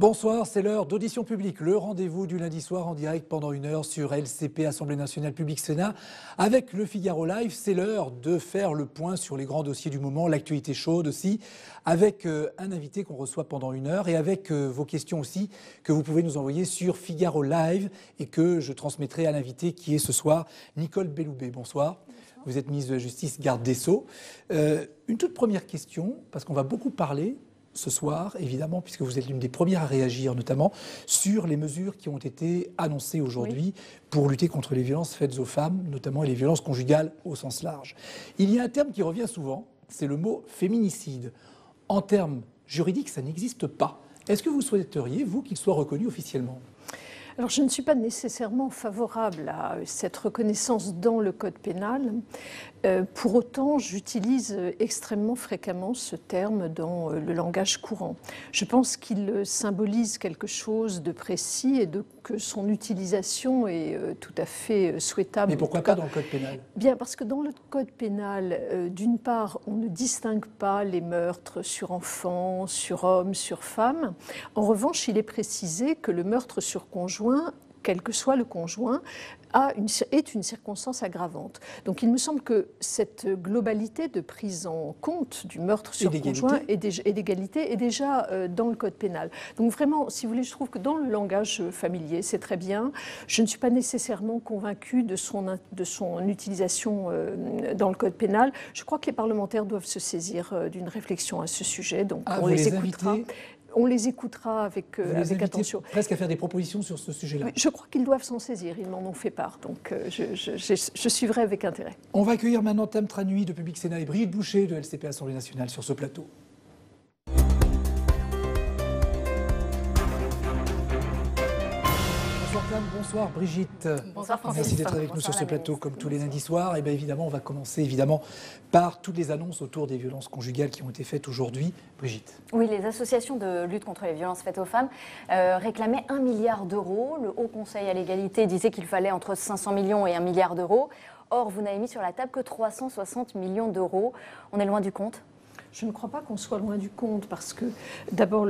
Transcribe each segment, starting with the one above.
Bonsoir, c'est l'heure d'Audition publique, le rendez-vous du lundi soir en direct pendant 1 heure sur LCP, Assemblée nationale publique Sénat. Avec le Figaro Live, c'est l'heure de faire le point sur les grands dossiers du moment, l'actualité chaude aussi, avec un invité qu'on reçoit pendant 1 heure et avec vos questions aussi que vous pouvez nous envoyer sur Figaro Live et que je transmettrai à l'invité qui est ce soir, Nicole Belloubet. Bonsoir. Vous êtes ministre de la Justice, garde des Sceaux. Une toute première question, parce qu'on va beaucoup parler ce soir, évidemment, puisque vous êtes l'une des premières à réagir, notamment sur les mesures qui ont été annoncées aujourd'hui pour lutter contre les violences faites aux femmes, notamment les violences conjugales au sens large. Il y a un terme qui revient souvent, c'est le mot féminicide. En termes juridiques, ça n'existe pas. Est-ce que vous souhaiteriez, vous, qu'il soit reconnu officiellement ? Alors, je ne suis pas nécessairement favorable à cette reconnaissance dans le Code pénal. Pour autant, j'utilise extrêmement fréquemment ce terme dans le langage courant. Je pense qu'il symbolise quelque chose de précis et que son utilisation est tout à fait souhaitable. Mais pourquoi pas dans le Code pénal ? Bien, parce que dans le Code pénal, d'une part, on ne distingue pas les meurtres sur enfants, sur hommes, sur femmes. En revanche, il est précisé que le meurtre sur conjoint, quel que soit le conjoint, est une circonstance aggravante. Donc il me semble que cette globalité de prise en compte du meurtre sur conjoint et d'égalité est déjà dans le Code pénal. Donc vraiment, si vous voulez, je trouve que dans le langage familier, c'est très bien. Je ne suis pas nécessairement convaincue de son utilisation dans le Code pénal. Je crois que les parlementaires doivent se saisir d'une réflexion à ce sujet. Donc on les écoutera. On les écoutera avec attention. Presque à faire des propositions sur ce sujet-là. Je crois qu'ils doivent s'en saisir, ils m'en ont fait part, donc je suivrai avec intérêt. On va accueillir maintenant Tam Tranui de Public Sénat et Brigitte Boucher de LCP Assemblée nationale sur ce plateau. Bonsoir Tam, bonsoir Brigitte. Bonsoir Francis. Merci d'être avec nous sur ce plateau comme tous les lundis soirs. Et bien évidemment, on va commencer par toutes les annonces autour des violences conjugales qui ont été faites aujourd'hui. Brigitte. Oui, les associations de lutte contre les violences faites aux femmes réclamaient 1 milliard d'euros. Le Haut Conseil à l'égalité disait qu'il fallait entre 500 millions et 1 milliard d'euros. Or, vous n'avez mis sur la table que 360 millions d'euros. On est loin du compte ? Je ne crois pas qu'on soit loin du compte parce que, d'abord,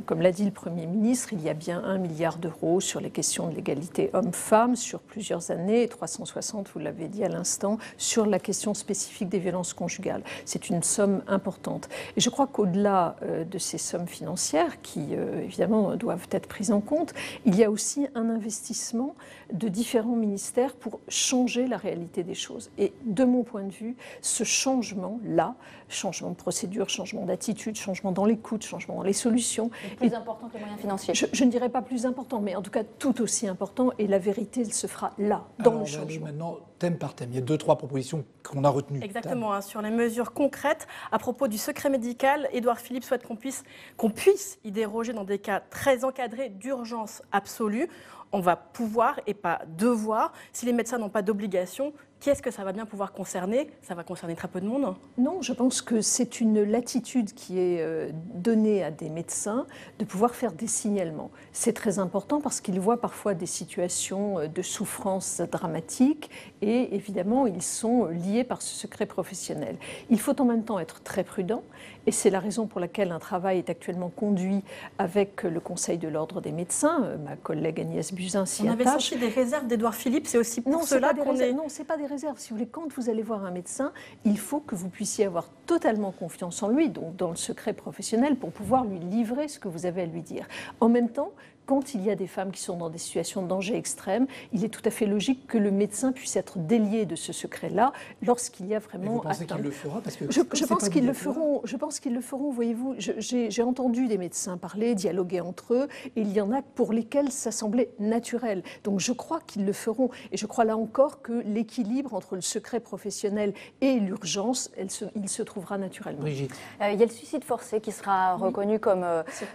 comme l'a dit le Premier ministre, il y a bien 1 milliard d'euros sur les questions de l'égalité homme-femme sur plusieurs années, et 360, vous l'avez dit à l'instant, sur la question spécifique des violences conjugales. C'est une somme importante. Et je crois qu'au-delà de ces sommes financières, qui évidemment doivent être prises en compte, il y a aussi un investissement de différents ministères pour changer la réalité des choses. Et de mon point de vue, ce changement-là, changement de procédure, changement d'attitude, changement dans l'écoute, changement dans les solutions. Plus important que les moyens financiers. Je ne dirais pas plus important, mais en tout cas tout aussi important. Et la vérité, elle se fera là, dans le changement. On va aller maintenant thème par thème. Il y a 2-3 propositions qu'on a retenues. Exactement. Sur les mesures concrètes, à propos du secret médical, Édouard Philippe souhaite qu'on puisse y déroger dans des cas très encadrés d'urgence absolue. On va pouvoir et pas devoir. Si les médecins n'ont pas d'obligation, qu'est-ce que ça va bien pouvoir concerner ? Ça va concerner très peu de monde. Non, je pense que c'est une latitude qui est donnée à des médecins de pouvoir faire des signalements. C'est très important parce qu'ils voient parfois des situations de souffrance dramatiques et évidemment, ils sont liés par ce secret professionnel. Il faut en même temps être très prudent et c'est la raison pour laquelle un travail est actuellement conduit avec le Conseil de l'ordre des médecins. Ma collègue Agnès Buzyn s'y attache. On avait senti des réserves d'Édouard Philippe, c'est aussi pour cela qu'on est... Non, c'est pas des réserves. Si vous voulez, quand vous allez voir un médecin, il faut que vous puissiez avoir totalement confiance en lui, donc dans le secret professionnel, pour pouvoir lui livrer ce que vous avez à lui dire. En même temps, quand il y a des femmes qui sont dans des situations de danger extrême, il est tout à fait logique que le médecin puisse être délié de ce secret-là lorsqu'il y a vraiment... Vous pensez qu'il le fera parce que je pense qu'ils le feront. Je pense qu'ils le feront. Voyez-vous, j'ai entendu des médecins parler, dialoguer entre eux, et il y en a pour lesquels ça semblait naturel. Donc je crois qu'ils le feront. Et je crois là encore que l'équilibre entre le secret professionnel et l'urgence, il se trouvera naturellement. Brigitte. Il y a le suicide forcé qui sera reconnu comme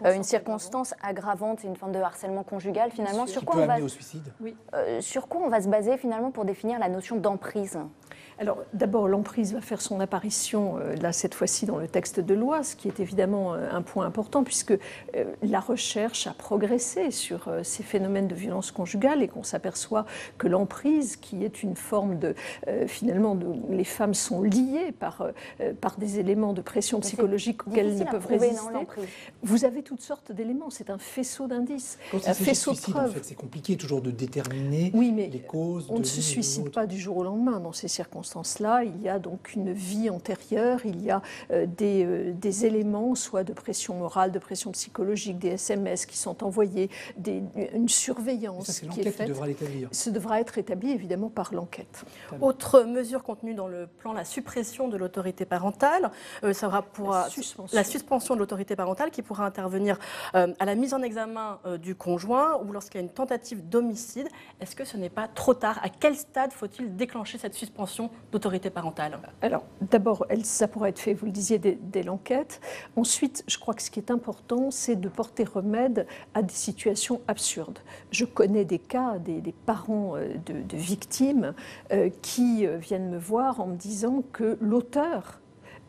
une circonstance aggravante, une forme de harcèlement conjugal finalement. Sur quoi on va au suicide. Sur quoi on va se baser finalement pour définir la notion d'emprise ? Alors, d'abord, l'emprise va faire son apparition, là, cette fois-ci, dans le texte de loi, ce qui est évidemment un point important, puisque la recherche a progressé sur ces phénomènes de violence conjugale et qu'on s'aperçoit que l'emprise, qui est une forme de, finalement, les femmes sont liées par des éléments de pression psychologique auxquels elles ne peuvent résister. Vous avez toutes sortes d'éléments, c'est un faisceau d'indices, un faisceau de preuves. En fait, c'est compliqué toujours de déterminer les causes. On ne se suicide pas du jour au lendemain dans ces circonstances-là. Il y a donc une vie antérieure, il y a des éléments, soit de pression morale, de pression psychologique, des SMS qui sont envoyés, une surveillance ça, qui est faite. Qui devra l'établir. Ce devra être établi évidemment par l'enquête. Autre mesure contenue dans le plan, la suppression de l'autorité parentale. Ça aura pour la suspension de l'autorité parentale qui pourra intervenir à la mise en examen du conjoint ou lorsqu'il y a une tentative d'homicide. Est-ce que ce n'est pas trop tard? À quel stade faut-il déclencher cette suspension d'autorité parentale? Alors, d'abord, ça pourra être fait, vous le disiez, dès l'enquête. Ensuite, je crois que ce qui est important, c'est de porter remède à des situations absurdes. Je connais des cas, des parents de victimes qui viennent me voir en me disant que l'auteur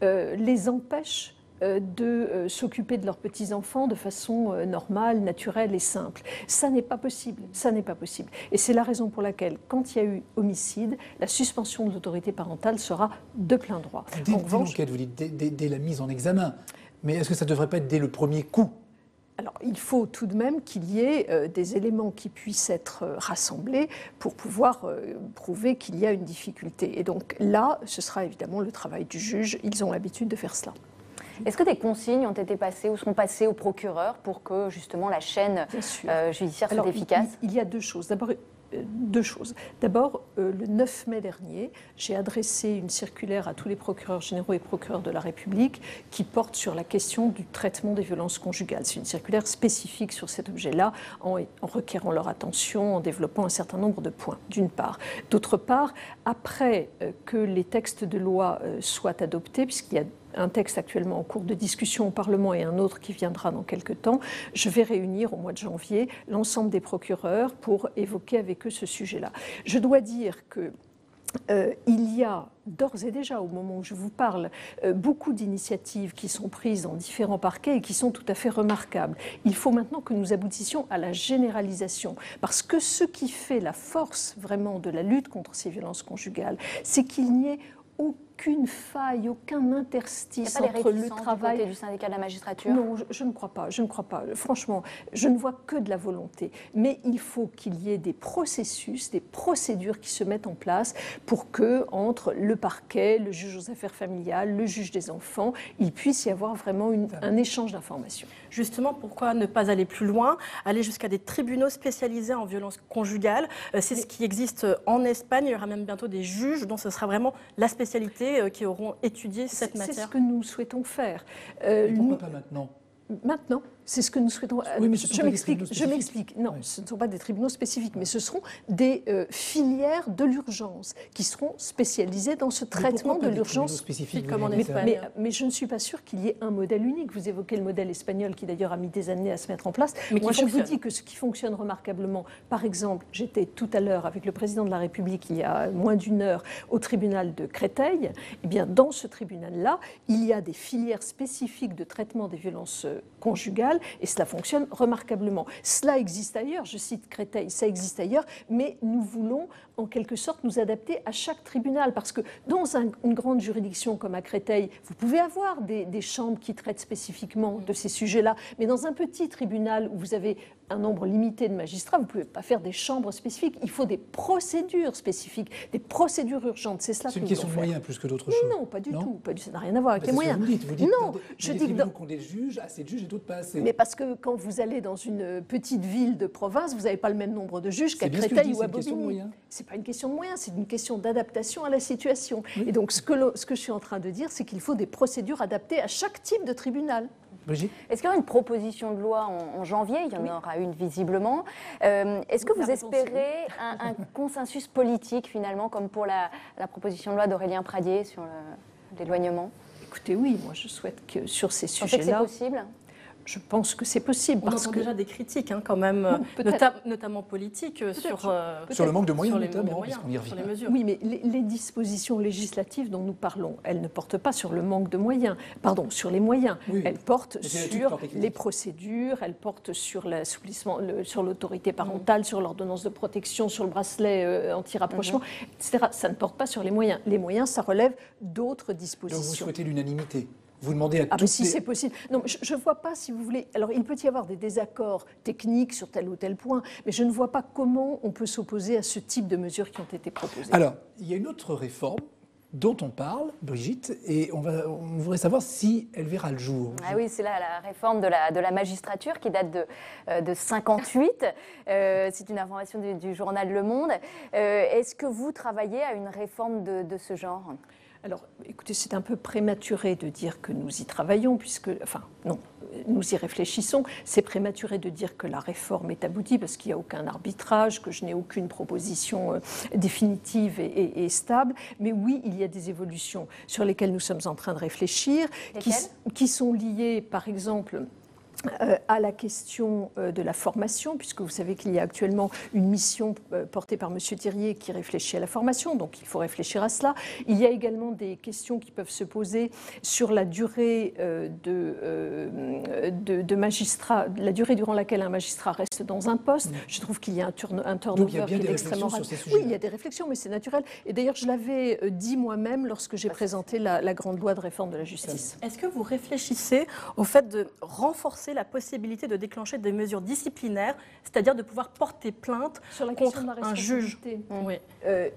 les empêche de s'occuper de leurs petits-enfants de façon normale, naturelle et simple. Ça n'est pas possible, ça n'est pas possible. Et c'est la raison pour laquelle, quand il y a eu homicide, la suspension de l'autorité parentale sera de plein droit. Dès l'enquête, vous dites, dès la mise en examen. Mais est-ce que ça ne devrait pas être dès le premier coup ? Alors, il faut tout de même qu'il y ait des éléments qui puissent être rassemblés pour pouvoir prouver qu'il y a une difficulté. Et donc là, ce sera évidemment le travail du juge. Ils ont l'habitude de faire cela. Est-ce que des consignes ont été passées ou seront passées au procureur pour que justement la chaîne judiciaire soit efficace? Il y a deux choses. D'abord, le 9 mai dernier, j'ai adressé une circulaire à tous les procureurs généraux et procureurs de la République qui porte sur la question du traitement des violences conjugales. C'est une circulaire spécifique sur cet objet-là, en requérant leur attention, en développant un certain nombre de points, d'une part. D'autre part, après que les textes de loi soient adoptés, puisqu'il y a un texte actuellement en cours de discussion au Parlement et un autre qui viendra dans quelques temps, je vais réunir au mois de janvier l'ensemble des procureurs pour évoquer avec eux ce sujet-là. Je dois dire que il y a d'ores et déjà, au moment où je vous parle, beaucoup d'initiatives qui sont prises dans différents parquets et qui sont tout à fait remarquables. Il faut maintenant que nous aboutissions à la généralisation, parce que ce qui fait la force vraiment de la lutte contre ces violences conjugales, c'est qu'il n'y ait aucune faille, aucun interstice entre le travail du syndicat de la magistrature. Non, je ne crois pas. Je ne crois pas. Franchement, je ne vois que de la volonté. Mais il faut qu'il y ait des processus, des procédures qui se mettent en place pour que, entre le parquet, le juge aux affaires familiales, le juge des enfants, il puisse y avoir vraiment un échange d'informations. Justement, pourquoi ne pas aller plus loin, aller jusqu'à des tribunaux spécialisés en violence conjugale? C'est ce qui existe en Espagne. Il y aura même bientôt des juges dont ce sera vraiment la spécialité qui auront étudié cette matière. C'est ce que nous souhaitons faire. Pourquoi pas maintenant ? Maintenant, c'est ce que nous souhaitons. Oui, mais je m'explique. Non, ce ne sont pas des tribunaux spécifiques, mais ce seront des filières de l'urgence qui seront spécialisées dans ce traitement de l'urgence. Comme en Espagne. Mais je ne suis pas sûre qu'il y ait un modèle unique. Vous évoquez le modèle espagnol qui d'ailleurs a mis des années à se mettre en place. Mais moi, je vous dis que ce qui fonctionne remarquablement, par exemple, j'étais tout à l'heure avec le président de la République il y a moins d'une heure au tribunal de Créteil. Eh bien, dans ce tribunal-là, il y a des filières spécifiques de traitement des violences conjugales et cela fonctionne remarquablement. Cela existe ailleurs, je cite Créteil, ça existe ailleurs, mais nous voulons en quelque sorte nous adapter à chaque tribunal parce que dans une grande juridiction comme à Créteil, vous pouvez avoir des chambres qui traitent spécifiquement de ces sujets-là, mais dans un petit tribunal où vous avez un nombre limité de magistrats, vous ne pouvez pas faire des chambres spécifiques. Il faut des procédures spécifiques, des procédures urgentes. C'est cela. C'est une question de moyens plus que d'autre chose. Non, pas du tout. Ça n'a rien à voir avec les moyens. Vous dites, non, je dis que qu'on des juges, assez de juges et d'autres pas assez. Mais parce que quand vous allez dans une petite ville de province, vous n'avez pas le même nombre de juges qu'à Créteil ou à Bobigny. C'est pas une question de moyens, c'est une question d'adaptation à la situation. Oui. Et donc ce que je suis en train de dire, c'est qu'il faut des procédures adaptées à chaque type de tribunal. Brigitte ? Est-ce qu'il y aura une proposition de loi en janvier? Il y en aura une visiblement. Est-ce que vous espérez un consensus politique finalement, comme pour la proposition de loi d'Aurélien Pradié sur l'éloignement? Écoutez, oui, moi je souhaite que sur ces sujets-là... C'est possible? Je pense que c'est possible. On entend déjà des critiques quand même, notamment politiques, sur le manque de moyens, notamment, puisqu'on y revient. Sur les mesures. Oui, mais les dispositions législatives dont nous parlons, elles ne portent pas sur le manque de moyens, pardon, sur les moyens. Oui. Elles portent sur les procédures, elles portent sur l'assouplissement, sur l'autorité parentale, sur l'ordonnance de protection, sur le bracelet anti-rapprochement, etc. Ça ne porte pas sur les moyens. Les moyens, ça relève d'autres dispositions. Donc vous souhaitez l'unanimité ? Vous demandez à mais si c'est possible. Non, je ne vois pas, si vous voulez... Alors, il peut y avoir des désaccords techniques sur tel ou tel point, mais je ne vois pas comment on peut s'opposer à ce type de mesures qui ont été proposées. Alors, il y a une autre réforme dont on parle, Brigitte, et on voudrait savoir si elle verra le jour. Ah oui, c'est là la réforme de la magistrature qui date de 58. C'est une information du journal Le Monde. Est-ce que vous travaillez à une réforme de ce genre ? Alors, écoutez, c'est un peu prématuré de dire que nous y travaillons, non, nous y réfléchissons. C'est prématuré de dire que la réforme est aboutie parce qu'il n'y a aucun arbitrage, que je n'ai aucune proposition définitive et stable. Mais oui, il y a des évolutions sur lesquelles nous sommes en train de réfléchir, qui sont liées, par exemple, à la question de la formation, puisque vous savez qu'il y a actuellement une mission portée par M. Thirier qui réfléchit à la formation, donc il faut réfléchir à cela. Il y a également des questions qui peuvent se poser sur la durée de magistrat, la durée durant laquelle un magistrat reste dans un poste. Je trouve qu'il y a un turnover qui est extrêmement rapide. Oui, il y a des réflexions, mais c'est naturel. Et d'ailleurs, je l'avais dit moi-même lorsque j'ai présenté la grande loi de réforme de la justice. Est-ce que vous réfléchissez au fait de renforcer la possibilité de déclencher des mesures disciplinaires, c'est-à-dire de pouvoir porter plainte contre un juge? Oui.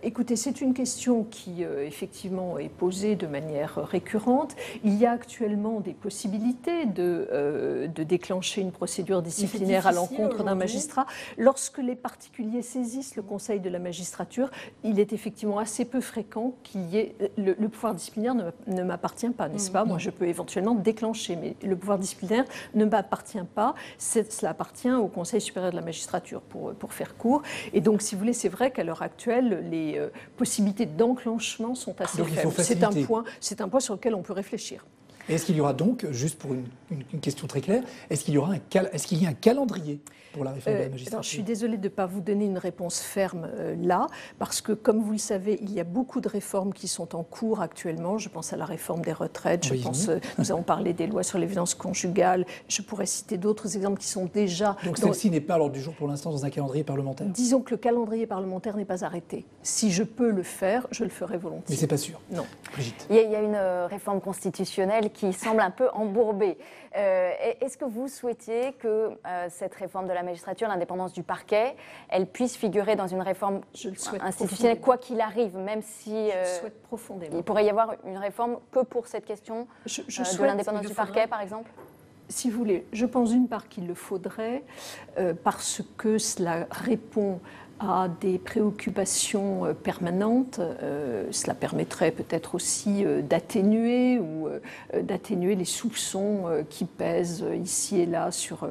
Écoutez, c'est une question qui effectivement est posée de manière récurrente. Il y a actuellement des possibilités de déclencher une procédure disciplinaire à l'encontre d'un magistrat. Lorsque les particuliers saisissent le Conseil de la magistrature, il est effectivement assez peu fréquent qu'il y ait... Le pouvoir disciplinaire ne m'appartient pas, n'est-ce pas? Moi, je peux éventuellement déclencher, mais le pouvoir disciplinaire ne m'appartient pas. Cela appartient au Conseil supérieur de la magistrature, pour faire court. Et donc, si vous voulez, c'est vrai qu'à l'heure actuelle, les possibilités d'enclenchement sont assez faibles. C'est un point sur lequel on peut réfléchir. Et est-ce qu'il y aura donc, juste pour une question très claire, est-ce qu'il y a un calendrier pour la réforme de la magistrature? Alors, je suis désolée de ne pas vous donner une réponse ferme là, parce que, comme vous le savez, il y a beaucoup de réformes qui sont en cours actuellement. Je pense à la réforme des retraites, nous avons parlé des lois sur les violences conjugales, je pourrais citer d'autres exemples qui sont déjà... Donc celle-ci n'est pas à l'ordre du jour pour l'instant dans un calendrier parlementaire? Disons que le calendrier parlementaire n'est pas arrêté. Si je peux le faire, je le ferai volontiers. Mais c'est pas sûr. Non. Brigitte. Il y a une réforme constitutionnelle qui semble un peu embourbée. Est-ce que vous souhaitiez que cette réforme de la magistrature, l'indépendance du parquet, elle puisse figurer dans une réforme institutionnelle, quoi qu'il arrive, même si je souhaite profondément. Il pourrait y avoir une réforme que pour cette question de l'indépendance du parquet, par exemple? Si vous voulez, je pense d'une part qu'il le faudrait, parce que cela répond à des préoccupations permanentes. Cela permettrait peut-être aussi d'atténuer les soupçons qui pèsent ici et là sur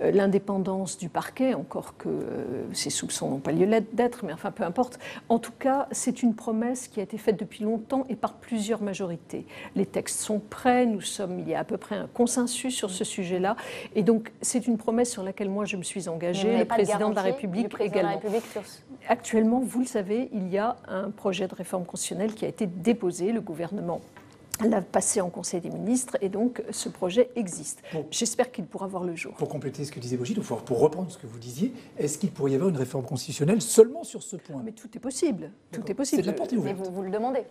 l'indépendance du parquet, encore que ces soupçons n'ont pas lieu d'être, mais enfin peu importe. En tout cas, c'est une promesse qui a été faite depuis longtemps et par plusieurs majorités. Les textes sont prêts, il y a à peu près un consensus sur ce sujet-là, et donc c'est une promesse sur laquelle moi je me suis engagée, le président de la République également. Actuellement, vous le savez, il y a un projet de réforme constitutionnelle qui a été déposé. Le gouvernement l'a passé en Conseil des ministres et donc ce projet existe. J'espère qu'il pourra voir le jour. Pour compléter ce que disait Brigitte, ou pour reprendre ce que vous disiez, est-ce qu'il pourrait y avoir une réforme constitutionnelle seulement sur ce point? Mais tout est possible. Tout est possible. C'est de la portée ouverte. Mais vous le demandez.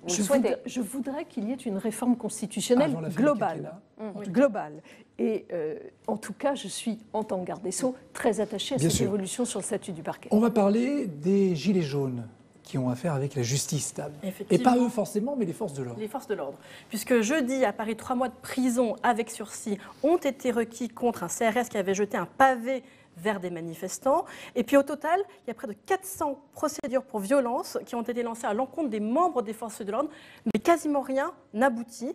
Je voudrais qu'il y ait une réforme constitutionnelle globale. Et en tout cas, je suis, en tant que garde des Sceaux, très attachée à cette évolution sur le statut du parquet. On va parler des gilets jaunes qui ont affaire avec la justice stable. Et pas eux forcément, mais les forces de l'ordre. Les forces de l'ordre. Puisque jeudi, à Paris, 3 mois de prison avec sursis ont été requis contre un CRS qui avait jeté un pavé vers des manifestants. Et puis au total, il y a près de 400 procédures pour violence qui ont été lancées à l'encontre des membres des forces de l'ordre, mais quasiment rien n'aboutit.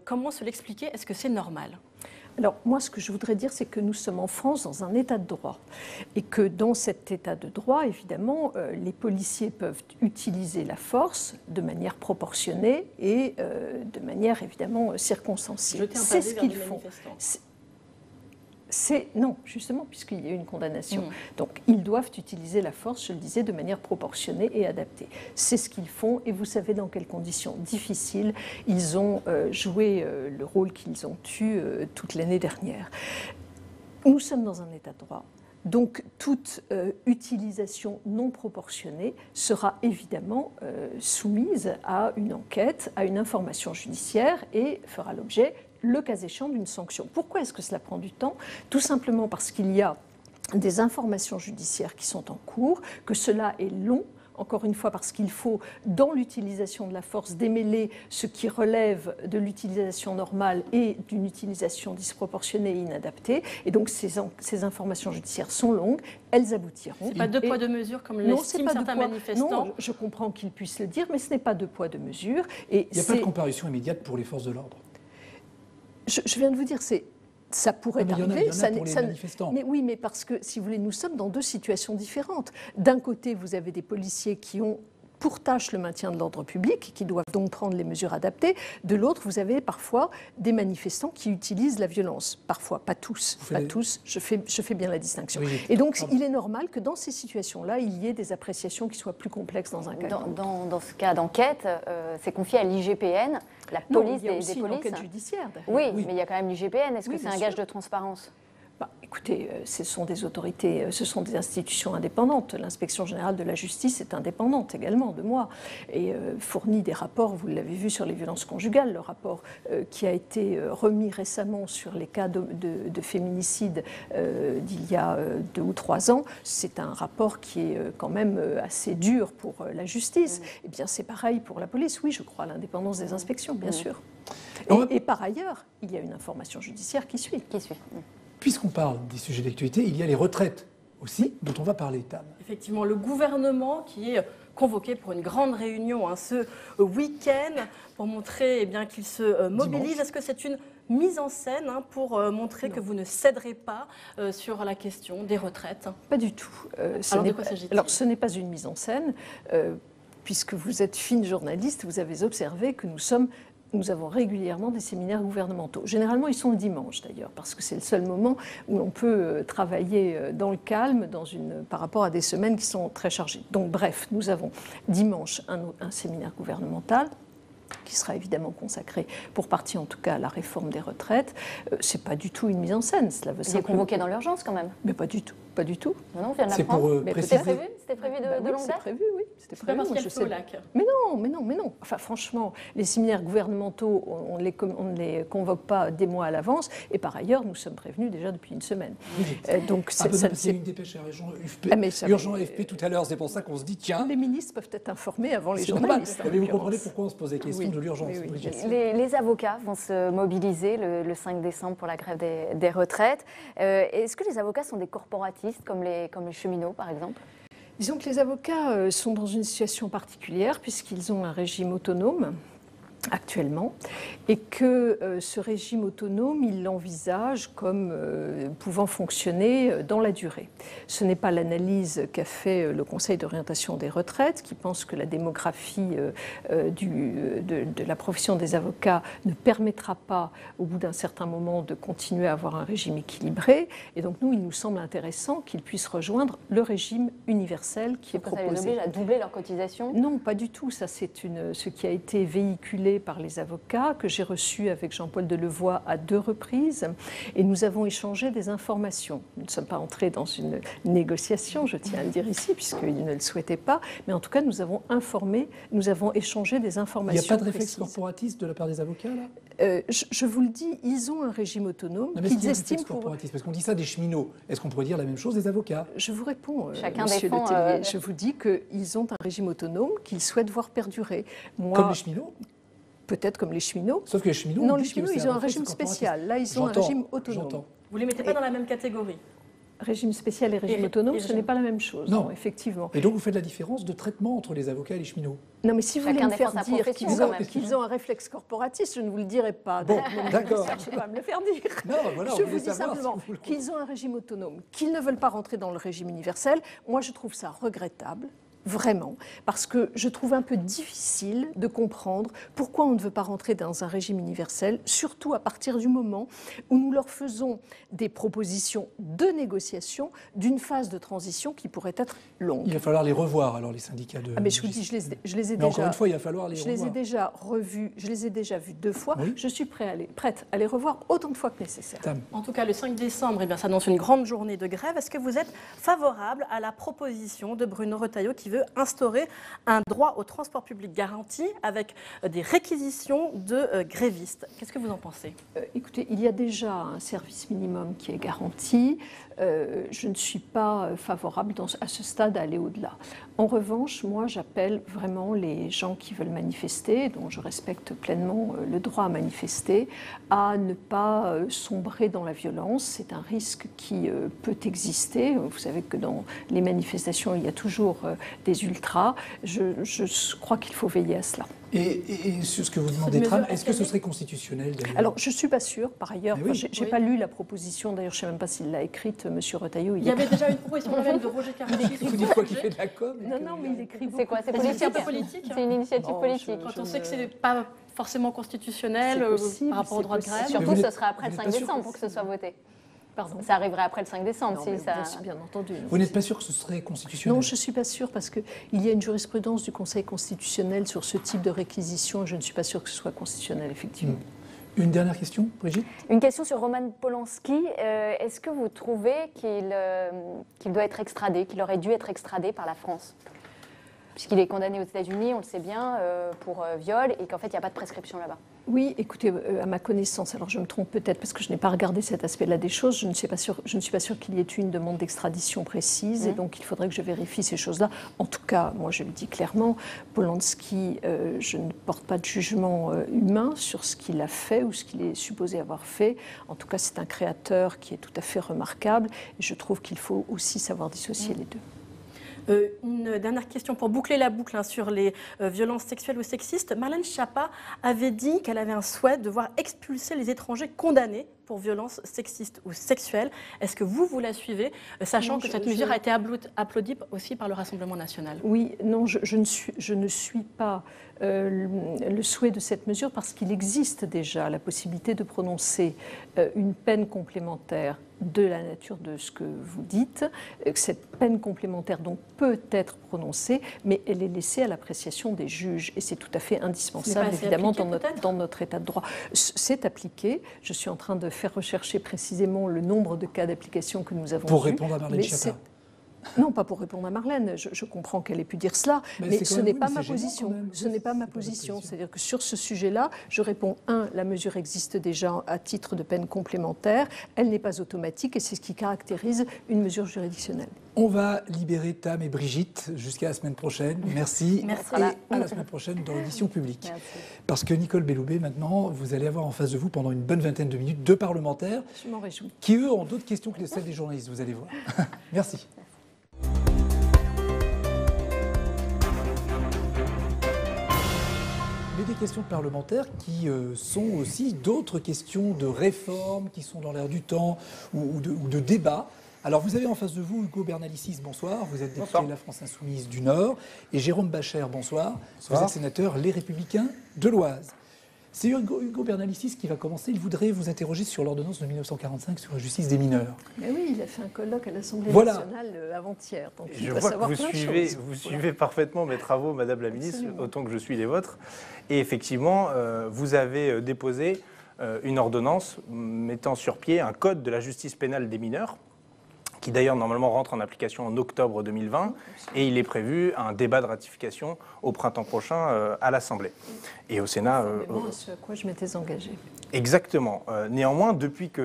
Comment se l'expliquer? Est-ce que c'est normal? Alors, moi, ce que je voudrais dire, c'est que nous sommes en France dans un état de droit. Et que dans cet état de droit, évidemment, les policiers peuvent utiliser la force de manière proportionnée et de manière, évidemment, circonstanciée. C'est ce qu'ils font. Non, justement, puisqu'il y a eu une condamnation. Donc, ils doivent utiliser la force, je le disais, de manière proportionnée et adaptée. C'est ce qu'ils font, et vous savez dans quelles conditions difficiles ils ont joué le rôle qu'ils ont eu toute l'année dernière. Nous sommes dans un état de droit. Donc, toute utilisation non proportionnée sera évidemment soumise à une enquête, à une information judiciaire et fera l'objet, le cas échéant, d'une sanction. Pourquoi est-ce que cela prend du temps? Tout simplement parce qu'il y a des informations judiciaires qui sont en cours, que cela est long. Encore une fois, parce qu'il faut, dans l'utilisation de la force, démêler ce qui relève de l'utilisation normale et d'une utilisation disproportionnée et inadaptée. Et donc, ces informations judiciaires sont longues, elles aboutiront. Ce n'est pas deux poids, deux mesures, comme l'estiment certains manifestants. Non, je comprends qu'ils puissent le dire, mais ce n'est pas deux poids, deux mesures. Et il n'y a pas de comparution immédiate pour les forces de l'ordre. Je viens de vous dire, ça pourrait arriver. Il y en a pour les manifestants. Mais oui, mais parce que, si vous voulez, nous sommes dans deux situations différentes. D'un côté, vous avez des policiers qui ont pour tâche le maintien de l'ordre public, qui doivent donc prendre les mesures adaptées. De l'autre, vous avez parfois des manifestants qui utilisent la violence. Parfois, pas tous. Je fais bien la distinction. Oui, et donc, il est normal que dans ces situations-là, il y ait des appréciations qui soient plus complexes dans un cas. Dans ce cas d'enquête, c'est confié à l'IGPN, la police des polices. Une enquête judiciaire. Oui, mais il y a quand même l'IGPN. Est-ce que c'est un gage de transparence ? Écoutez, ce sont des autorités, ce sont des institutions indépendantes. L'inspection générale de la justice est indépendante également de moi et fournit des rapports, vous l'avez vu, sur les violences conjugales. Le rapport qui a été remis récemment sur les cas de féminicide d'il y a 2 ou 3 ans, c'est un rapport qui est quand même assez dur pour la justice. Eh bien, c'est pareil pour la police. Oui, je crois à l'indépendance des inspections, bien sûr. Et par ailleurs, il y a une information judiciaire qui suit. Puisqu'on parle des sujets d'actualité, il y a les retraites aussi, dont on va parler, Tam. Effectivement, le gouvernement qui est convoqué pour une grande réunion ce week-end pour montrer qu'il se mobilise. Est-ce que c'est une mise en scène pour montrer que vous ne céderez pas sur la question des retraites? Pas du tout. Alors de quoi s'agit-il? Alors ce n'est pas une mise en scène. Puisque vous êtes fine journaliste, vous avez observé que nous avons régulièrement des séminaires gouvernementaux. Généralement, ils sont le dimanche d'ailleurs, parce que c'est le seul moment où l'on peut travailler dans le calme par rapport à des semaines qui sont très chargées. Donc bref, nous avons dimanche un séminaire gouvernemental qui sera évidemment consacré, pour partie en tout cas, à la réforme des retraites. C'est pas du tout une mise en scène. Cela veut simplement... convoqué dans l'urgence quand même. Mais pas du tout. Pas du tout. Non, on vient de l'apprendre. C'était prévu de longue date. C'était prévu, oui. C'était prévu. Parce qu'elle fait au lac. Mais non. Enfin, franchement, les séminaires gouvernementaux, on ne les convoque pas des mois à l'avance. Et par ailleurs, nous sommes prévenus déjà depuis une semaine. Donc, c'est une dépêche à région urgent AFP tout à l'heure. C'est pour ça qu'on se dit, tiens. Les ministres peuvent être informés avant les journalistes. Mais vous comprenez pourquoi on se pose la question de l'urgence. Les avocats vont se mobiliser le 5 décembre pour la grève des retraites. Est-ce que les avocats sont des corporatistes comme les cheminots, par exemple? Disons que les avocats sont dans une situation particulière puisqu'ils ont un régime autonome actuellement et que ce régime autonome, il l'envisage comme pouvant fonctionner dans la durée. Ce n'est pas l'analyse qu'a fait le Conseil d'orientation des retraites qui pense que la démographie de la profession des avocats ne permettra pas au bout d'un certain moment de continuer à avoir un régime équilibré et donc nous, il nous semble intéressant qu'ils puissent rejoindre le régime universel qui est proposé. Ça les oblige à doubler leur cotisation? Non, pas du tout. Ça, c'est ce qui a été véhiculé par les avocats, que j'ai reçu avec Jean-Paul Delevoye à 2 reprises, et nous avons échangé des informations. Nous ne sommes pas entrés dans une négociation, je tiens à le dire ici, puisqu'ils ne le souhaitaient pas, mais en tout cas, nous avons échangé des informations. Il n'y a pas de réflexe corporatiste de la part des avocats, là? Je vous le dis, ils ont un régime autonome qu'ils estiment corporatiste, parce qu'on dit ça des cheminots. Est-ce qu'on pourrait dire la même chose des avocats? Je vous réponds, Chacun monsieur défend, Letellier. Je vous dis qu'ils ont un régime autonome qu'ils souhaitent voir perdurer. Comme les cheminots? Peut-être comme les cheminots. Sauf que les cheminots... Non, les cheminots, ils ont un régime spécial. Là, ils ont un régime autonome. Vous ne les mettez pas dans la même catégorie? Régime spécial et régime autonome, ce n'est pas la même chose. Non, effectivement. Et donc, vous faites la différence de traitement entre les avocats et les cheminots? Non, mais si vous voulez me faire dire qu'ils ont un réflexe corporatiste, je ne vous le dirai pas. Bon, d'accord. Ne cherchez pas à me le faire dire. Non, voilà, je vous dis simplement qu'ils ont un régime autonome, qu'ils ne veulent pas rentrer dans le régime universel. Moi, je trouve ça regrettable. vraiment, parce que je trouve un peu difficile de comprendre pourquoi on ne veut pas rentrer dans un régime universel, surtout à partir du moment où nous leur faisons des propositions de négociation d'une phase de transition qui pourrait être longue. Il va falloir les revoir, alors, les syndicats de... Ah mais je vous dis, je les ai Mais déjà... encore une fois, il va falloir les Je revoir. les ai déjà revus, je les ai déjà vus 2 fois. Oui. Je suis prête à les revoir autant de fois que nécessaire. Tam. En tout cas, le 5 décembre, s'annonce une grande journée de grève. Est-ce que vous êtes favorable à la proposition de Bruno Retailleau qui veut instaurer un droit au transport public garanti avec des réquisitions de grévistes? Qu'est-ce que vous en pensez? Écoutez, il y a déjà un service minimum qui est garanti. Je ne suis pas favorable à ce stade à aller au-delà. En revanche, moi, j'appelle vraiment les gens qui veulent manifester, dont je respecte pleinement le droit à manifester, à ne pas sombrer dans la violence. C'est un risque qui peut exister. Vous savez que dans les manifestations, il y a toujours des ultras. Je crois qu'il faut veiller à cela. Et sur ce que vous demandez, Tram, est-ce que ce serait constitutionnel d'ailleurs? Alors, je ne suis pas sûre, par ailleurs. Mais oui. Je n'ai pas lu la proposition, d'ailleurs, je ne sais même pas s'il l'a écrite, M. Retailleau. Il y avait déjà une proposition de Roger Karoutchi. Vous dites quoi, qu'il fait de la com? Non, mais il écrit beaucoup. C'est quoi? C'est C'est un peu politique? politique. C'est une initiative Non, politique. Quand on sait que ce n'est pas forcément constitutionnel C'est possible, par rapport au c'est droit de possible. grève. Surtout, vous ce n'êtes- sera après le vous 5 n'êtes pas sûr décembre pour que ce soit voté. Pardon. Ça arriverait après le 5 décembre. Non, si mais ça... bien entendu. Vous n'êtes pas sûr que ce serait constitutionnel? Non, je ne suis pas sûre parce qu'il y a une jurisprudence du Conseil constitutionnel sur ce type de réquisition. Je ne suis pas sûre que ce soit constitutionnel, effectivement. Une dernière question, Brigitte? Une question sur Roman Polanski. Est-ce que vous trouvez qu'il doit être extradé, qu'il aurait dû être extradé par la France? Puisqu'il est condamné aux États-Unis, on le sait bien, pour viol, et qu'en fait, il n'y a pas de prescription là-bas. Oui, écoutez, à ma connaissance, alors je me trompe peut-être parce que je n'ai pas regardé cet aspect-là des choses, je ne suis pas sûre qu'il y ait une demande d'extradition précise, et donc il faudrait que je vérifie ces choses-là. En tout cas, moi je le dis clairement, Polanski, je ne porte pas de jugement humain sur ce qu'il a fait ou ce qu'il est supposé avoir fait. En tout cas, c'est un créateur qui est tout à fait remarquable, et je trouve qu'il faut aussi savoir dissocier les deux. Une dernière question pour boucler la boucle sur les violences sexuelles ou sexistes. Marlène Schiappa avait dit qu'elle avait un souhait de voir expulser les étrangers condamnés pour violences sexistes ou sexuelles. Est-ce que vous la suivez, sachant que cette mesure a été applaudie aussi par le Rassemblement national? Oui, non, je ne suis pas le souhait de cette mesure parce qu'il existe déjà la possibilité de prononcer une peine complémentaire de la nature de ce que vous dites. Cette peine complémentaire donc peut être prononcée, mais elle est laissée à l'appréciation des juges et c'est tout à fait indispensable évidemment dans notre état de droit. C'est appliqué. Je suis en train de faire rechercher précisément le nombre de cas d'application que nous avons Pour eus, répondre à Marlène Schiappa. Non, pas pour répondre à Marlène. Je comprends qu'elle ait pu dire cela, mais ce n'est pas ma position. Ce n'est pas ma position. C'est-à-dire que sur ce sujet-là, je réponds la mesure existe déjà à titre de peine complémentaire. Elle n'est pas automatique et c'est ce qui caractérise une mesure juridictionnelle. On va libérer Tam et Brigitte jusqu'à la semaine prochaine. Merci. Merci. Et à la semaine prochaine dans l'audition publique. Merci. Parce que Nicole Belloubet, maintenant, vous allez avoir en face de vous pendant une bonne vingtaine de minutes 2 parlementaires Je m'en réjouis. qui, eux, ont d'autres questions que celles des journalistes. Vous allez voir. Merci. Mais des questions de parlementaires qui sont aussi d'autres questions de réforme qui sont dans l'air du temps ou de débat. Alors vous avez en face de vous Hugo Bernalicis, bonsoir. Vous êtes député de la France Insoumise du Nord. Et Jérôme Bacher, bonsoir. Vous êtes sénateur Les Républicains de l'Oise. C'est Hugo Bernalicis qui va commencer. Il voudrait vous interroger sur l'ordonnance de 1945 sur la justice des mineurs. Mais oui, il a fait un colloque à l'Assemblée Voilà. nationale avant-hier. Donc il Je doit vois que savoir vous plein de suivez, choses. vous suivez parfaitement mes travaux, Madame la Ministre, Absolument. autant que je suis les vôtres. Et effectivement, vous avez déposé une ordonnance mettant sur pied un code de la justice pénale des mineurs, qui d'ailleurs normalement rentre en application en octobre 2020, et il est prévu un débat de ratification au printemps prochain à l'Assemblée. Et au Sénat... Conformément à ce à quoi je m'étais engagée. Exactement. Néanmoins, depuis qu'il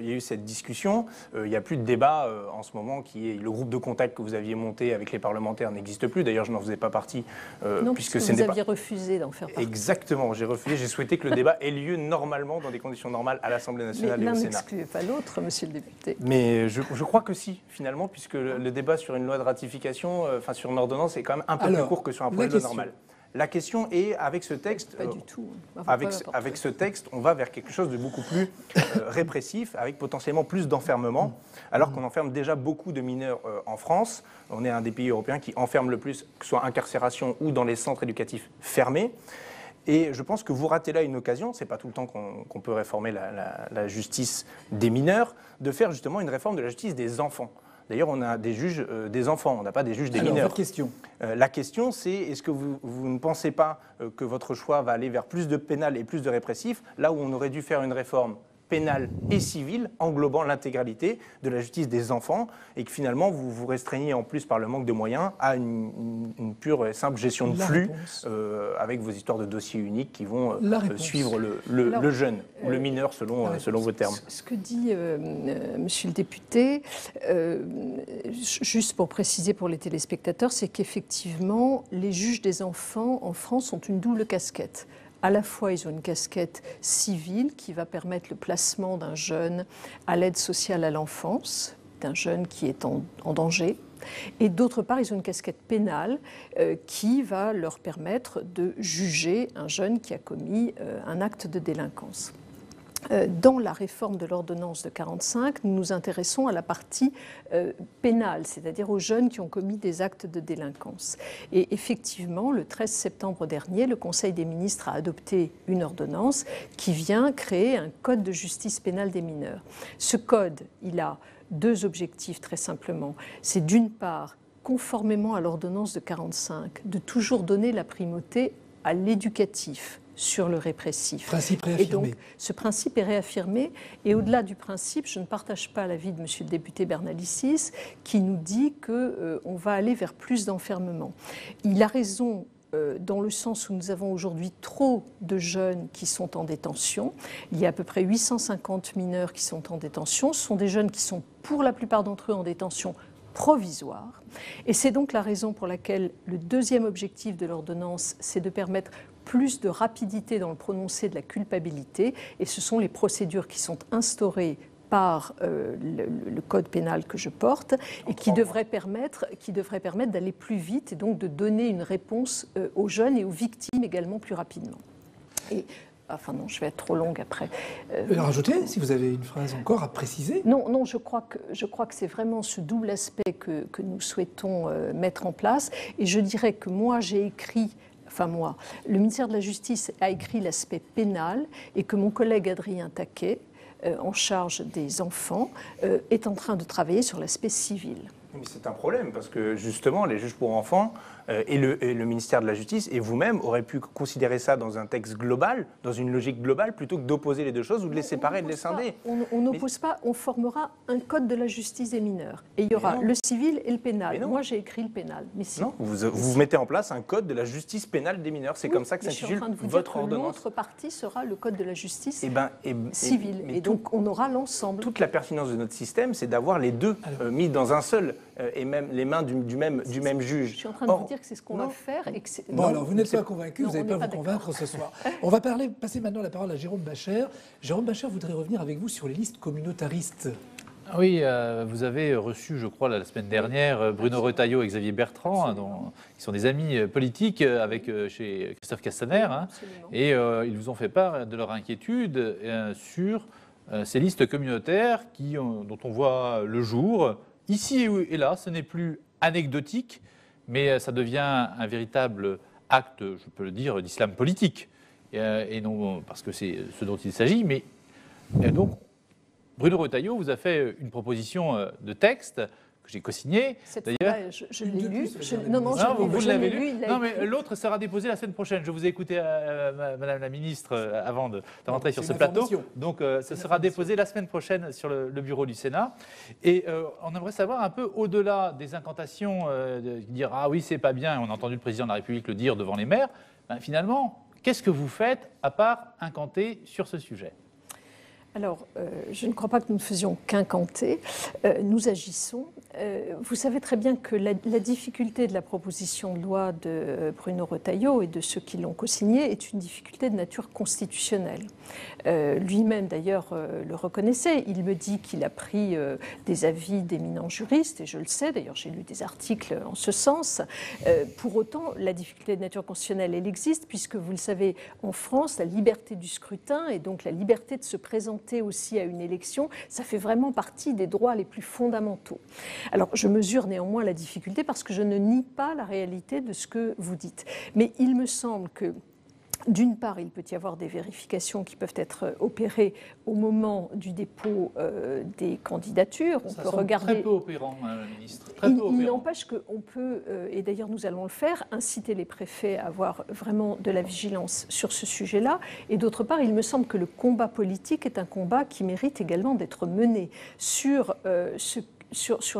y a eu cette discussion, il n'y a plus de débat en ce moment. Le groupe de contact que vous aviez monté avec les parlementaires n'existe plus. D'ailleurs, je n'en faisais pas partie. Non, puisque vous aviez refusé d'en faire partie. Exactement, j'ai refusé. J'ai souhaité que le débat ait lieu normalement, dans des conditions normales, à l'Assemblée Mais nationale et l'un au Sénat. n'exclut pas l'autre, monsieur le député. Mais je crois que si, finalement, puisque le débat sur une loi de ratification, sur une ordonnance, est quand même un peu plus court que sur un projet de loi normal. La question est, avec ce texte, Pas du tout. avec ce texte, on va vers quelque chose de beaucoup plus répressif, avec potentiellement plus d'enfermement, alors qu'on enferme déjà beaucoup de mineurs en France. On est un des pays européens qui enferme le plus, que ce soit incarcération ou dans les centres éducatifs fermés. Et je pense que vous ratez là une occasion, ce n'est pas tout le temps qu'on peut réformer la justice des mineurs, de faire justement une réforme de la justice des enfants. D'ailleurs, on a des juges des enfants, on n'a pas des juges des mineurs. La question, c'est est-ce que vous ne pensez pas que votre choix va aller vers plus de pénal et plus de répressif, là où on aurait dû faire une réforme pénale et civile, englobant l'intégralité de la justice des enfants, et que finalement vous vous restreignez en plus par le manque de moyens à une pure et simple gestion de flux, avec vos histoires de dossiers uniques qui vont suivre le jeune ou le mineur selon vos termes. Ce que dit monsieur le député, juste pour préciser pour les téléspectateurs, c'est qu'effectivement les juges des enfants en France ont une double casquette. À la fois, ils ont une casquette civile qui va permettre le placement d'un jeune à l'aide sociale à l'enfance, d'un jeune qui est en danger. Et d'autre part, ils ont une casquette pénale qui va leur permettre de juger un jeune qui a commis un acte de délinquance. Dans la réforme de l'ordonnance de 1945, nous nous intéressons à la partie pénale, c'est-à-dire aux jeunes qui ont commis des actes de délinquance. Et effectivement, le 13 septembre dernier, le Conseil des ministres a adopté une ordonnance qui vient créer un code de justice pénale des mineurs. Ce code, il a deux objectifs très simplement. C'est d'une part, conformément à l'ordonnance de 1945, de toujours donner la primauté à l'éducatif sur le répressif. Principe réaffirmé. Et donc, ce principe est réaffirmé. Et au-delà du principe, je ne partage pas l'avis de monsieur le député Bernalicis qui nous dit qu'on va aller vers plus d'enfermement. Il a raison dans le sens où nous avons aujourd'hui trop de jeunes qui sont en détention. Il y a à peu près 850 mineurs qui sont en détention. Ce sont des jeunes qui sont, pour la plupart d'entre eux, en détention provisoire. Et c'est donc la raison pour laquelle le deuxième objectif de l'ordonnance, c'est de permettre plus de rapidité dans le prononcé de la culpabilité. Et ce sont les procédures qui sont instaurées par le code pénal que je porte et qui devraient permettre d'aller plus vite et donc de donner une réponse aux jeunes et aux victimes également plus rapidement. Et enfin non, je vais être trop longue après. Rajoutez, si vous avez une phrase encore à préciser. Non, je crois que c'est vraiment ce double aspect que nous souhaitons mettre en place. Et je dirais que moi, le ministère de la Justice a écrit l'aspect pénal et que mon collègue Adrien Taquet, en charge des enfants, est en train de travailler sur l'aspect civil. Mais c'est un problème, parce que justement, les juges pour enfants et le ministère de la Justice et vous-même auraient pu considérer ça dans un texte global, dans une logique globale, plutôt que d'opposer les deux choses ou de les séparer, de les scinder. On n'oppose pas, on formera un code de la justice des mineurs. Et il y aura le civil et le pénal. Moi, j'ai écrit le pénal. Mais si. Non, vous mettez en place un code de la justice pénale des mineurs. C'est comme ça que s'intitule votre ordonnance. L'autre partie sera le code de la justice civile. Et donc, on aura l'ensemble. Toute la pertinence de notre système, c'est d'avoir les deux mis dans un seul, et même les mains du même juge. Je suis en train de vous dire que c'est ce qu'on va faire. Et que alors vous n'êtes pas convaincu, vous n'allez pas vous convaincre ce soir. On va passer maintenant la parole à Jérôme Bascher. Jérôme Bascher voudrait revenir avec vous sur les listes communautaristes. Oui, vous avez reçu, je crois, la semaine dernière, Bruno Retailleau et Xavier Bertrand, qui sont des amis politiques chez Christophe Castaner, et ils vous ont fait part de leur inquiétude sur ces listes communautaires dont on voit le jour. Ici et là, ce n'est plus anecdotique, mais ça devient un véritable acte, je peux le dire, d'islam politique. Et non parce que c'est ce dont il s'agit, mais donc Bruno Retailleau vous a fait une proposition de texte que j'ai co-signé. D'ailleurs, je l'ai lu. Vous l'avez lu. Non, mais l'autre sera déposé la semaine prochaine. Je vous ai écouté, Madame la Ministre, avant de rentrer sur ce plateau. Donc, ce sera déposé la semaine prochaine sur le bureau du Sénat. Et on aimerait savoir un peu, au-delà des incantations, de dire « Ah oui, c'est pas bien », on a entendu le Président de la République le dire devant les maires, finalement, qu'est-ce que vous faites à part incanter sur ce sujet ? Alors, je ne crois pas que nous ne faisions qu'incanter. Nous agissons. Vous savez très bien que la difficulté de la proposition de loi de Bruno Retailleau et de ceux qui l'ont co-signée est une difficulté de nature constitutionnelle. Lui-même, d'ailleurs, le reconnaissait. Il me dit qu'il a pris des avis d'éminents juristes, et je le sais, d'ailleurs, j'ai lu des articles en ce sens. Pour autant, la difficulté de nature constitutionnelle, elle existe, puisque, vous le savez, en France, la liberté du scrutin et donc la liberté de se présenter aussi à une élection, ça fait vraiment partie des droits les plus fondamentaux. Alors, je mesure néanmoins la difficulté parce que je ne nie pas la réalité de ce que vous dites. Mais il me semble que, d'une part, il peut y avoir des vérifications qui peuvent être opérées au moment du dépôt des candidatures. On peut regarder. Très peu opérant, Madame la Ministre. Il n'empêche qu'on peut, et d'ailleurs nous allons le faire, inciter les préfets à avoir vraiment de la vigilance sur ce sujet-là. Et d'autre part, il me semble que le combat politique est un combat qui mérite également d'être mené sur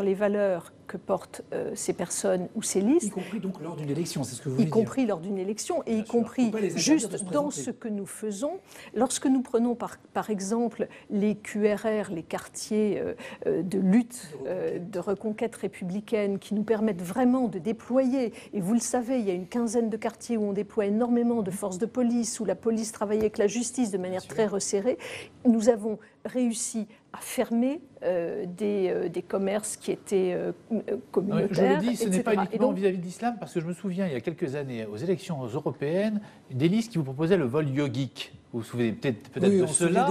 les valeurs que portent ces personnes ou ces listes. Y compris donc lors d'une élection, c'est ce que vous voulez dire. Y compris lors d'une élection et y compris juste dans ce que nous faisons. Lorsque nous prenons par exemple les QRR, les quartiers de lutte, de reconquête républicaine qui nous permettent vraiment de déployer, et vous le savez, il y a une quinzaine de quartiers où on déploie énormément de forces de police, où la police travaille avec la justice de manière très resserrée, nous avons réussi à fermer des commerces qui étaient communautaires, je le dis, ce n'est etc. pas uniquement vis-à-vis de l'islam, parce que je me souviens, il y a quelques années, aux élections européennes, des listes qui vous proposaient le vol yogique. Vous vous souvenez peut-être de cela.